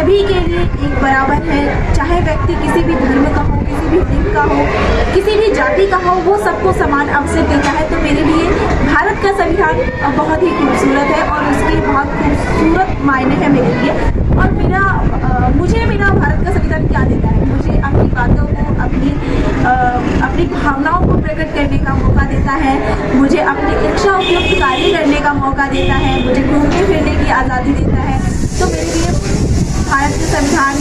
सभी के लिए एक बराबर है, चाहे व्यक्ति किसी भी धर्म का हो, किसी भी लिंग का हो, किसी भी जाति का हो, वो सबको समान अवसर देता है। तो मेरे लिए भारत का संविधान बहुत ही खूबसूरत है और उसके बहुत खूबसूरत मायने हैं मेरे लिए। और मुझे मेरा भारत का संविधान क्या देता है? मुझे अपनी बातों को, अपनी भावनाओं को प्रकट करने का मौका देता है, मुझे अपनी इच्छा उपयुक्त कार्य करने का मौका देता है, मुझे घूमने फिरने की आज़ादी देता है। तो मेरे लिए भारत के संविधान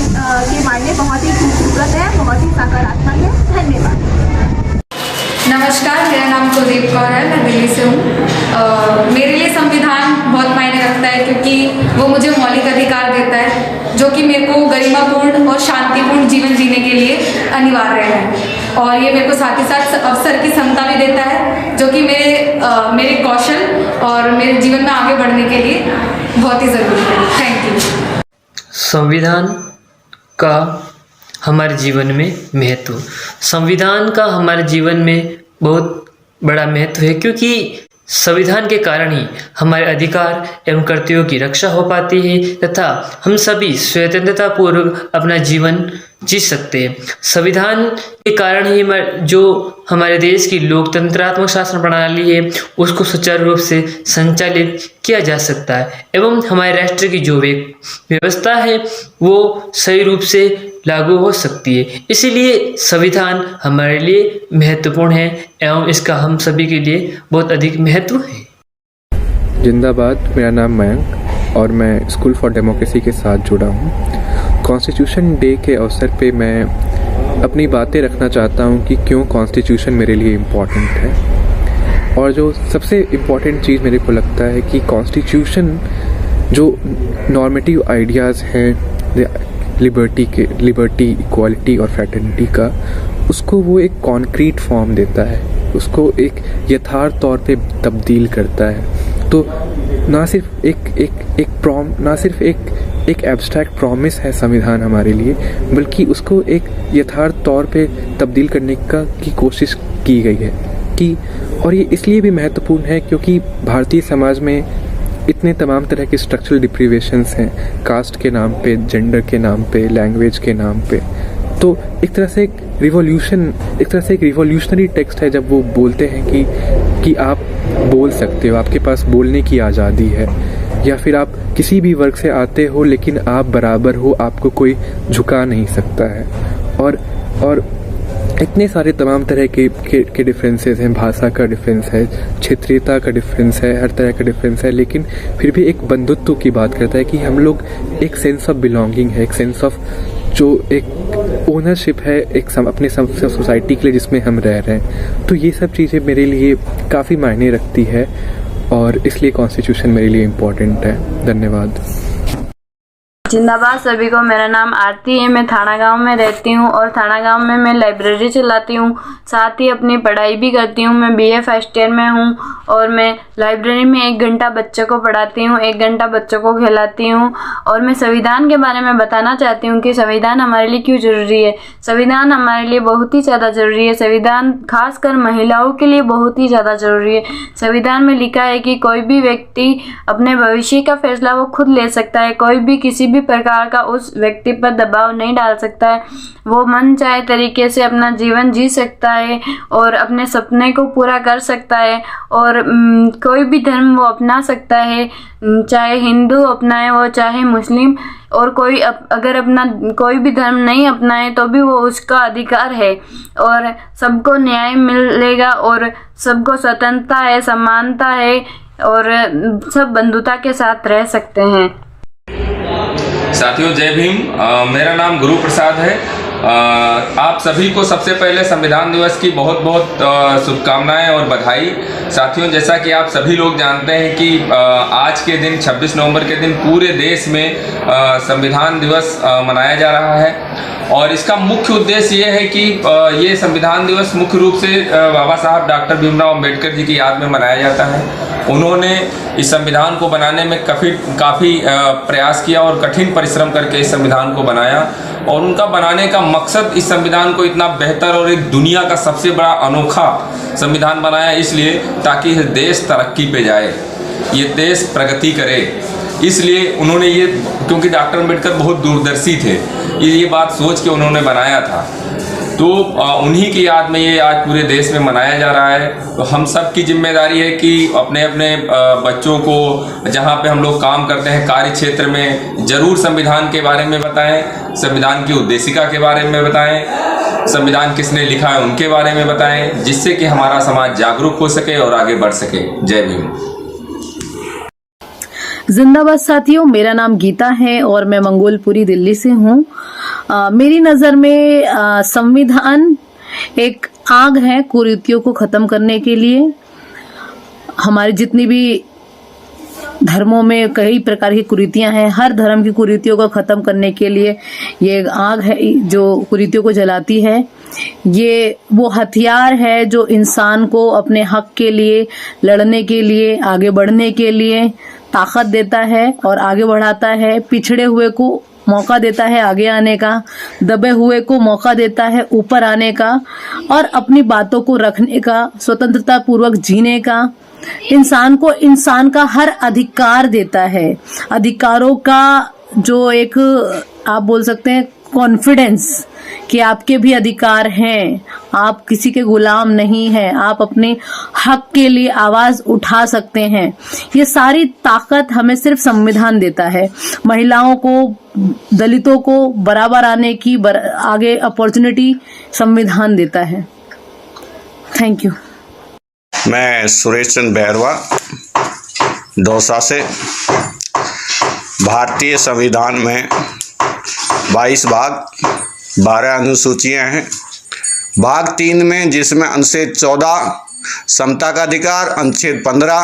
के मायने बहुत ही खूबसूरत है, बहुत ही सकारात्मक है। धन्यवाद। नमस्कार, मेरा नाम कुलदीप कौर है, मैं दिल्ली से हूँ। मेरे लिए संविधान बहुत मायने रखता है क्योंकि वो मुझे मौलिक अधिकार देता है जो कि मेरे को गरिमापूर्ण और शांतिपूर्ण जीवन जीने के लिए अनिवार्य है। और ये मेरे को साथ ही साथ अवसर की क्षमता भी देता है जो कि मेरे कौशल और मेरे जीवन में आगे बढ़ने के लिए बहुत ही ज़रूरी है। Thank you. संविधान का हमारे जीवन में महत्व। संविधान का हमारे जीवन में बहुत बड़ा महत्व है क्योंकि संविधान के कारण ही हमारे अधिकार एवं कर्तव्यों की रक्षा हो पाती है तथा हम सभी स्वतंत्रता पूर्वक अपना जीवन जी सकते हैं। संविधान के कारण ही जो हमारे देश की लोकतंत्रात्मक शासन प्रणाली है उसको सुचारू रूप से संचालित किया जा सकता है एवं हमारे राष्ट्र की जो व्यवस्था है वो सही रूप से लागू हो सकती है। इसीलिए संविधान हमारे लिए महत्वपूर्ण है एवं इसका हम सभी के लिए बहुत अधिक महत्व है। जिंदाबाद। मेरा नाम मयंक और मैं स्कूल फॉर डेमोक्रेसी के साथ जुड़ा हूँ। कॉन्स्टिट्यूशन डे के अवसर पे मैं अपनी बातें रखना चाहता हूँ कि क्यों कॉन्स्टिट्यूशन मेरे लिए इम्पॉर्टेंट है। और जो सबसे इम्पॉर्टेंट चीज़ मेरे को लगता है कि कॉन्स्टिट्यूशन जो नॉर्मेटिव आइडियाज़ हैं लिबर्टी, इक्वालिटी और फ्रैटर्निटी का, उसको वो एक कॉन्क्रीट फॉर्म देता है, उसको एक यथार्थ तौर पे तब्दील करता है। तो ना सिर्फ एक एब्स्ट्रैक्ट प्रॉमिस है संविधान हमारे लिए, बल्कि उसको एक यथार्थ तौर पे तब्दील करने की कोशिश की गई है और ये इसलिए भी महत्वपूर्ण है क्योंकि भारतीय समाज में इतने तमाम तरह के स्ट्रक्चरल डिप्रीवेशंस हैं, कास्ट के नाम पे, जेंडर के नाम पे, लैंग्वेज के नाम पे। तो एक तरह से एक रिवॉल्यूशनरी टेक्स्ट है जब वो बोलते हैं कि आप बोल सकते हो, आपके पास बोलने की आज़ादी है, या फिर आप किसी भी वर्ग से आते हो लेकिन आप बराबर हो, आपको कोई झुका नहीं सकता है। और इतने सारे तमाम तरह के डिफरेंसेस हैं, भाषा का डिफरेंस है, क्षेत्रीयता का डिफरेंस है, हर तरह का डिफरेंस है, लेकिन फिर भी एक बंधुत्व की बात करता है कि हम लोग एक सेंस ऑफ बिलोंगिंग है, एक सेंस ऑफ जो एक ओनरशिप है एक अपने सोसाइटी के लिए जिसमें हम रह रहे हैं। तो ये सब चीज़ें मेरे लिए काफ़ी मायने रखती है और इसलिए कॉन्स्टिट्यूशन मेरे लिए इम्पोर्टेंट है। धन्यवाद। जिंदाबाद सभी को। मेरा नाम आरती है, मैं थाना गांव में रहती हूं और थाना गांव में मैं लाइब्रेरी चलाती हूं, साथ ही अपनी पढ़ाई भी करती हूं। मैं बीए फर्स्ट ईयर में हूं और मैं लाइब्रेरी में 1 घंटा बच्चों को पढ़ाती हूं, 1 घंटा बच्चों को खिलाती हूं। और मैं संविधान के बारे में बताना चाहती हूं कि संविधान हमारे लिए क्यों ज़रूरी है। संविधान हमारे लिए बहुत ही ज़्यादा ज़रूरी है। संविधान खासकर महिलाओं के लिए बहुत ही ज़्यादा ज़रूरी है। संविधान में लिखा है कि कोई भी व्यक्ति अपने भविष्य का फैसला वो खुद ले सकता है, कोई भी किसी भी प्रकार का उस व्यक्ति पर दबाव नहीं डाल सकता है। वो मन चाहे तरीके से अपना जीवन जी सकता है और अपने सपने को पूरा कर सकता है और कोई भी धर्म वो अपना सकता है, चाहे हिंदू अपनाए वो चाहे मुस्लिम, और कोई अगर अपना कोई भी धर्म नहीं अपनाए तो भी वो उसका अधिकार है और सबको न्याय मिलेगा और सबको स्वतंत्रता है, समानता है और सब बंधुता के साथ रह सकते हैं। साथियों जय भीम। मेरा नाम गुरु प्रसाद है। आप सभी को सबसे पहले संविधान दिवस की बहुत बहुत शुभकामनाएं और बधाई। साथियों जैसा कि आप सभी लोग जानते हैं कि आज के दिन 26 नवंबर के दिन पूरे देश में संविधान दिवस मनाया जा रहा है और इसका मुख्य उद्देश्य ये है कि ये संविधान दिवस मुख्य रूप से बाबा साहब डॉक्टर भीमराव अंबेडकर जी की याद में मनाया जाता है। उन्होंने इस संविधान को बनाने में काफ़ी प्रयास किया और कठिन परिश्रम करके इस संविधान को बनाया और उनका बनाने का मकसद इस संविधान को इतना बेहतर और एक दुनिया का सबसे बड़ा अनोखा संविधान बनाया इसलिए ताकि यह देश तरक्की पे जाए, ये देश प्रगति करे। इसलिए उन्होंने ये, क्योंकि डॉक्टर अम्बेडकर बहुत दूरदर्शी थे, ये बात सोच के उन्होंने बनाया था, तो उन्हीं की याद में ये आज पूरे देश में मनाया जा रहा है। तो हम सब की जिम्मेदारी है कि अपने अपने बच्चों को जहाँ पे हम लोग काम करते हैं कार्य क्षेत्र में ज़रूर संविधान के बारे में बताएं, संविधान की उद्देशिका के बारे में बताएं, संविधान किसने लिखा है उनके बारे में बताएं, जिससे कि हमारा समाज जागरूक हो सके और आगे बढ़ सके। जय भीम। जिंदाबाद साथियों, मेरा नाम गीता है और मैं मंगोलपुरी दिल्ली से हूँ। मेरी नज़र में संविधान एक आग है कुरीतियों को ख़त्म करने के लिए। हमारे जितनी भी धर्मों में कई प्रकार की कुरीतियां हैं, हर धर्म की कुरीतियों को ख़त्म करने के लिए ये एक आग है जो कुरीतियों को जलाती है। ये वो हथियार है जो इंसान को अपने हक के लिए लड़ने के लिए, आगे बढ़ने के लिए ताकत देता है और आगे बढ़ाता है। पिछड़े हुए को मौका देता है आगे आने का, दबे हुए को मौका देता है ऊपर आने का और अपनी बातों को रखने का, स्वतंत्रता पूर्वक जीने का। इंसान को इंसान का हर अधिकार देता है। अधिकारों का जो एक आप बोल सकते हैं कॉन्फिडेंस कि आपके भी अधिकार हैं, आप किसी के गुलाम नहीं हैं, आप अपने हक के लिए आवाज उठा सकते हैं। ये सारी ताकत हमें सिर्फ संविधान देता है। महिलाओं को, दलितों को बराबर आने की आगे अपॉर्चुनिटी संविधान देता है। Thank you. मैं सुरेश चंद्र बैरवा दौसा से। भारतीय संविधान में 22 भाग 12 अनुसूचियां हैं। भाग 3 में जिसमें अनुच्छेद 14 समता का अधिकार, अनुच्छेद 15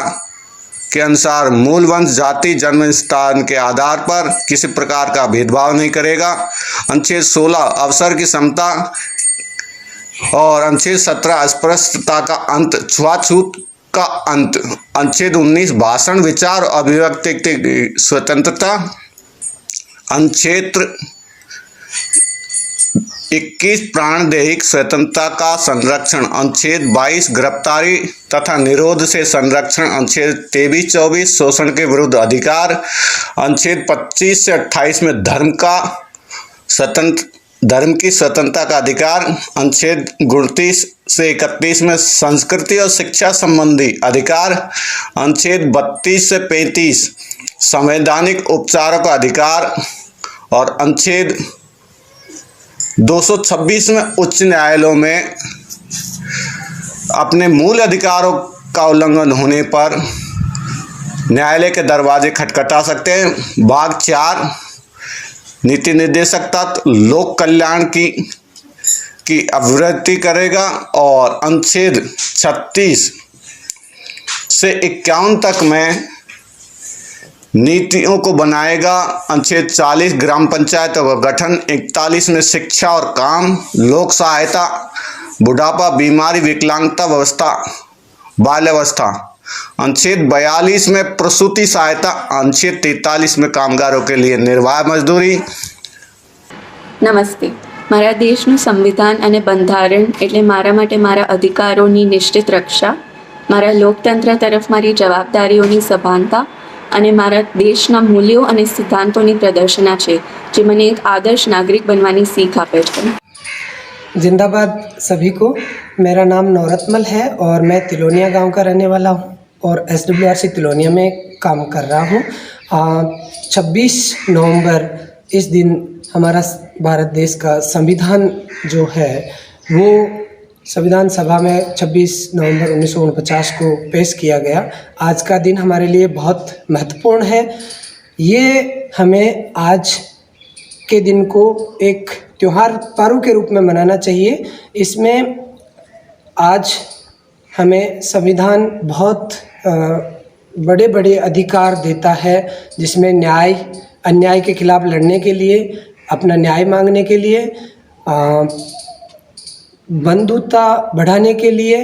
के अनुसार मूल वंश, जाति, जन्म स्थान के आधार पर किसी प्रकार का भेदभाव नहीं करेगा। अनुच्छेद 16 अवसर की समता और अनुच्छेद 17 अस्पृश्यता का अंत, छुआछूत का अंत। अनुच्छेद 19 भाषण, विचार और अभिव्यक्ति की स्वतंत्रता। अनुच्छेद 21 प्राणदैहिक स्वतंत्रता का संरक्षण। अनुच्छेद 22 गिरफ्तारी तथा निरोध से संरक्षण। अनुच्छेद 23-24 शोषण के विरुद्ध अधिकार। अनुच्छेद 25 से 28 में धर्म की स्वतंत्रता का अधिकार। अनुच्छेद 29 से 31 में संस्कृति और शिक्षा संबंधी अधिकार। अनुच्छेद 32 से 35 संवैधानिक उपचारों का अधिकार और अनुच्छेद 226 में उच्च न्यायालयों में अपने मूल अधिकारों का उल्लंघन होने पर न्यायालय के दरवाजे खटखटा सकते हैं। भाग 4 नीति निर्देशक तत्व लोक कल्याण की अभिवृद्धि करेगा और अनुच्छेद 36 से 51 तक में नीतियों को बनाएगा। अनुच्छेद 40 ग्राम पंचायतों का गठन। 41 में शिक्षा और काम, लोक सहायता, बुढ़ापा, बीमारी, विकलांगता व्यवस्था, बाल्यावस्था। अनुच्छेद 42 में प्रसूति सहायता। अनुच्छेद 43 में कामगारों के लिए निर्वाह मजदूरी। નમસ્તે। મારા દેશનું સંવિધાન અને બંધારણ એટલે મારા માટે મારા અધિકારોની નિશ્ચિત રક્ષા, મારા લોકતંત્ર તરફ મારી જવાબદારીઓની સભાનતા અને મારા દેશના મૂલ્યો અને સિદ્ધાંતોની પ્રદર્શના છે જે મને એક આદર્શ નાગરિક બનવાની सीख આપે છે। जिंदाबाद सभी को। मेरा नाम नौरतमल है और मैं तिलोनिया गांव का रहने वाला हूं और SWRC तिलोनिया में काम कर रहा हूं। 26 नवंबर इस दिन हमारा भारत देश का संविधान जो है वो संविधान सभा में 26 नवंबर 1949 को पेश किया गया। आज का दिन हमारे लिए बहुत महत्वपूर्ण है। ये हमें आज के दिन को एक त्योहार पर्व के रूप में मनाना चाहिए। इसमें आज हमें संविधान बहुत बड़े बड़े अधिकार देता है, जिसमें न्याय अन्याय के खिलाफ लड़ने के लिए, अपना न्याय मांगने के लिए, बंधुता बढ़ाने के लिए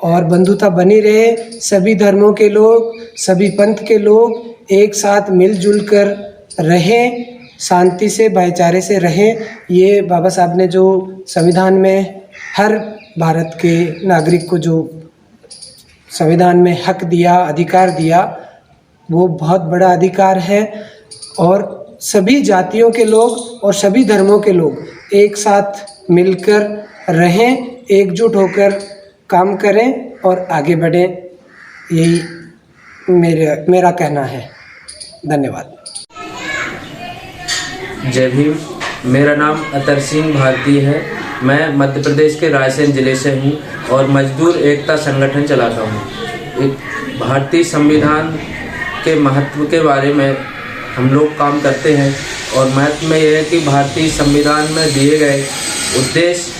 और बंधुता बनी रहे, सभी धर्मों के लोग, सभी पंथ के लोग एक साथ मिलजुल कर रहें, शांति से, भाईचारे से रहें। ये बाबा साहब ने जो संविधान में हर भारत के नागरिक को जो संविधान में हक दिया, अधिकार दिया, वो बहुत बड़ा अधिकार है और सभी जातियों के लोग और सभी धर्मों के लोग एक साथ मिलकर रहें, एकजुट होकर काम करें और आगे बढ़ें, यही मेरा कहना है। धन्यवाद। जय भीम। मेरा नाम अतर सिंह भारती है। मैं मध्य प्रदेश के रायसेन ज़िले से हूँ और मजदूर एकता संगठन चलाता हूँ। एक भारतीय संविधान के महत्व के बारे में हम लोग काम करते हैं और महत्व में यह है कि भारतीय संविधान में दिए गए उद्देश्य,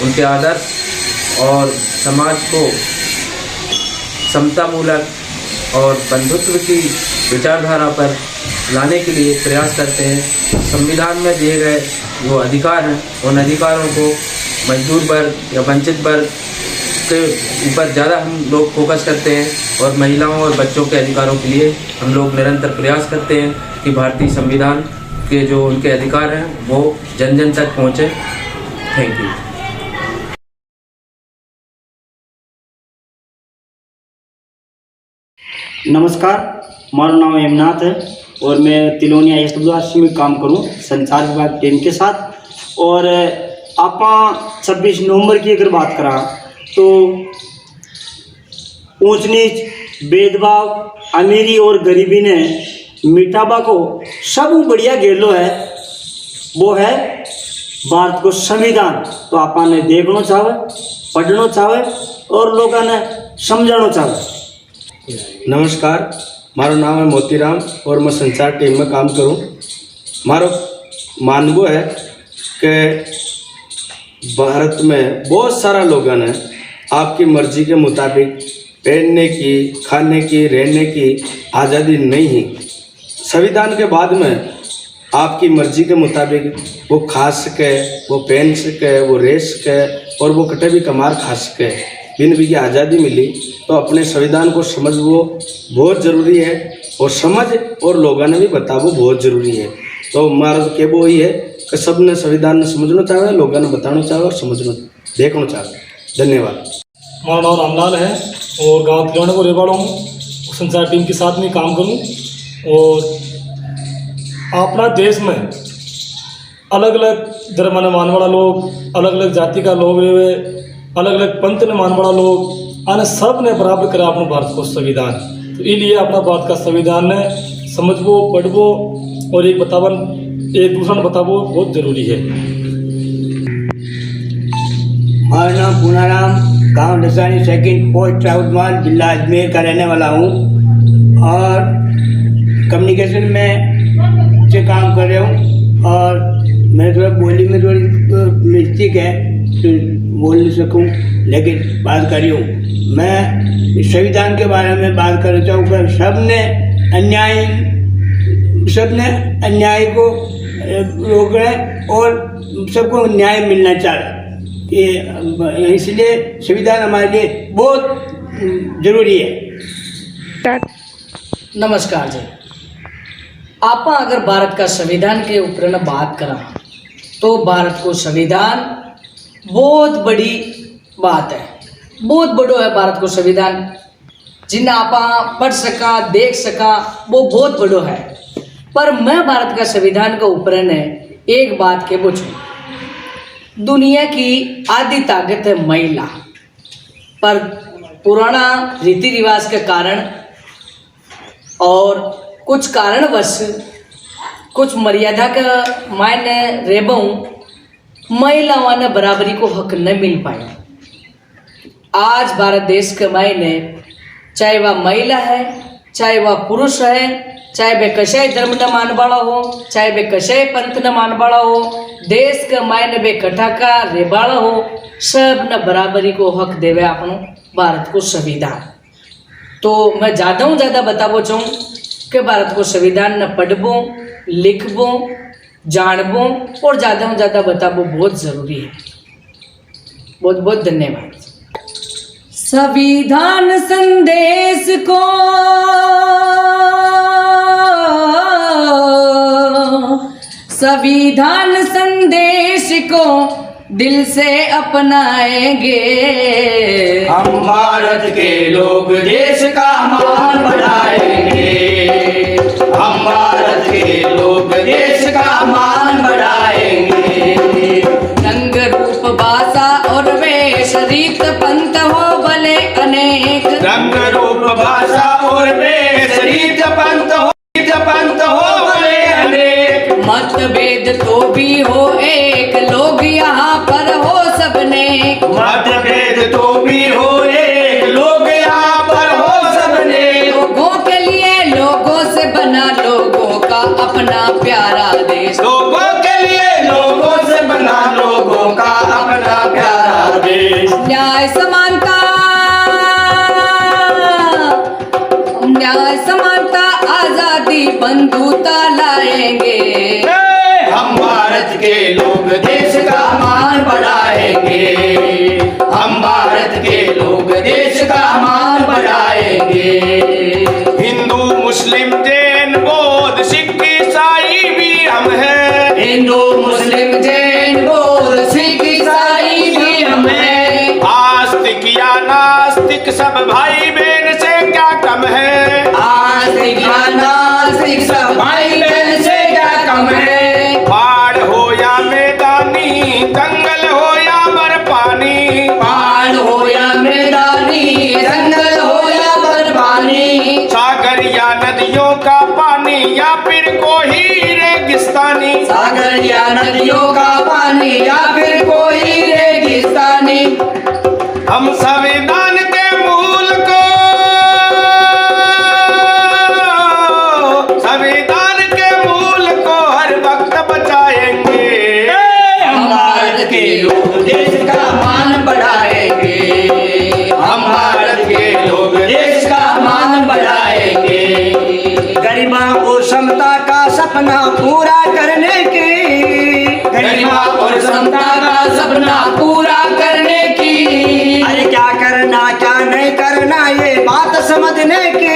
उनके आदर्श और समाज को समतामूलक और बंधुत्व की विचारधारा पर लाने के लिए प्रयास करते हैं। संविधान में दिए गए जो अधिकार हैं, उन अधिकारों को मजदूर वर्ग या वंचित वर्ग के ऊपर ज़्यादा हम लोग फोकस करते हैं और महिलाओं और बच्चों के अधिकारों के लिए हम लोग निरंतर प्रयास करते हैं कि भारतीय संविधान के जो उनके अधिकार हैं वो जन जन तक पहुँचे। Thank you. नमस्कार, हमारा नाम हेमनाथ है और मैं तिलोनिया SWRC में काम करूँ संचार विभाग टीम के साथ। और आप 26 नवंबर की अगर बात करा तो ऊंच नीच, भेदभाव, अमीरी और गरीबी ने मिटाबा को सब बढ़िया गेलो है, वो है भारत को संविधान। तो आपने देखना चाहे, पढ़ना चाहे और लोगों ने समझना चाहे। नमस्कार, मारो नाम है मोतीराम और मैं संचार टीम में काम करूं। मारो मानवो है कि भारत में बहुत सारा लोगों ने आपकी मर्जी के मुताबिक पहनने की, खाने की, रहने की आज़ादी नहीं है। संविधान के बाद में आपकी मर्जी के मुताबिक वो खा सके, वो पहन सके, वो रह सके और वो कटे भी कमार खा सके, बिन भी की आज़ादी मिली। तो अपने संविधान को समझो बहुत ज़रूरी है और समझ और लोगों ने भी बताओ बहुत ज़रूरी है। तो हमारा के वो ही है कि सब ने संविधान ने समझना चाहे, लोगों ने बताना चाहे और समझना देखना चाहे। धन्यवाद। हमारा नाम रामलाल है और गांव तिलोना को रेवाड़ा हूँ। संचार टीम के साथ में काम करूँ और अपना देश में अलग अलग धर्म ने मान वाला लोग, अलग अलग जाति का लोग रहे, अलग अलग पंथ ने मान वाला लोग आने सब ने बराबर करा अपना भारत को संविधान। तो इसलिए अपना भारत का संविधान ने समझबो, पढ़बो और एक बतावन, एक दूसरा ने बताबो बहुत जरूरी है। हमारा नाम पूनाराम, गांव नसानी, सेकंड पोस्ट राउतमान, जिला अजमेर का रहने वाला हूँ और कम्युनिकेशन में से काम कर रहा हूँ और मैं थोड़ा बोली में थोड़ी मिस्टेक है तो बोल नहीं सकूँ, लेकिन बात करी हूँ। मैं संविधान के बारे में बात करना चाहूँगा। सबने अन्याय को रोक रहे और सबको न्याय मिलना चाहिए, इसलिए संविधान हमारे लिए बहुत जरूरी है। नमस्कार जी। आप अगर भारत का संविधान के ऊपर न बात करा तो भारत को संविधान बहुत बड़ी बात है, बहुत बड़ो है भारत को संविधान, जिन्हें आप पढ़ सका, देख सका, वो बहुत बड़ो है। पर मैं भारत का संविधान के ऊपर ने एक बात के पूछूं। दुनिया की आधी ताकत है महिला, पर पुराना रीति रिवाज के कारण और कुछ कारणवश, कुछ मर्यादा का मायने रेबों महिलाओं ने बराबरी को हक न मिल पाया। आज भारत देश के मायने चाहे वह महिला है, चाहे वह पुरुष है, चाहे वे कशाय धर्म न मान वाला हो, चाहे वे कशाय पंथ न मान वाला हो, देश के मायने वे कठा का रेबाड़ा हो, सब न बराबरी को हक देवे अपनो भारत को संविधान। तो मैं ज़्यादा हूँ ज़्यादा बताबो चाहूँ कि भारत को संविधान न पढ़बो, लिखबो, जानबो और ज़्यादा हूँ ज़्यादा बताबो बहुत ज़रूरी है। बहुत बहुत धन्यवाद। संविधान संदेश को संविधान संदेश को दिल से अपनाएंगे। हम भारत के लोग देश का मान बढ़ाएंगे। हम भारत के लोग देश का मान बढ़ाएंगे। रंग रूप भाषा और वेश रीत पंथ हो भले अनेक। रंग रूप भाषा और वेश रीत पंथ हो भले अनेक। मतभेद तो भी हो एक, लोग यहाँ पर हो सबने। मतभेद तो भी हो एक, लोग यहाँ पर हो सबने। लोगों के लिए लोगों से बना लोगों का अपना प्यारा देश। लोगों के लिए लोगों से बना लोगों का अपना प्यारा देश। न्याय समानता, न्याय समानता आजादी बंधुता लाएंगे। हम भारत के लोग देश का मान बढ़ाएंगे। हम भारत के लोग देश का मान बढ़ाएंगे। हिंदू मुस्लिम जैन बौद्ध सिख ईसाई भी हम हैं। हिंदू मुस्लिम जैन बौद्ध सिख ईसाई भी हम हैं। आस्तिक या नास्तिक सब भाई बहन से क्या कम है। आस्तिक या नास्तिक सब भाई बहन से क्या कम है। पहाड़ हो या मैदानी, जंगल हो या बर्फानी। पहाड़ हो या मैदानी, जंगल हो या बर्फानी। सागर या नदियों का पानी या फिर कोई रेगिस्तानी। सागर या नदियों का पानी या फिर कोई रेगिस्तानी। हम संविधान के मूल को, संविधान के मूल को हर वक्त बचाएंगे। हम भारत के लोग देश का मान बढ़ाएंगे। हम भारत के लोग देश का मान बढ़ाएंगे। गरिमा और समता का सपना पूरा करने की, गरिमा और समता का सपना पूरा करने की। अरे क्या करना क्या नहीं करना ये बात समझने की।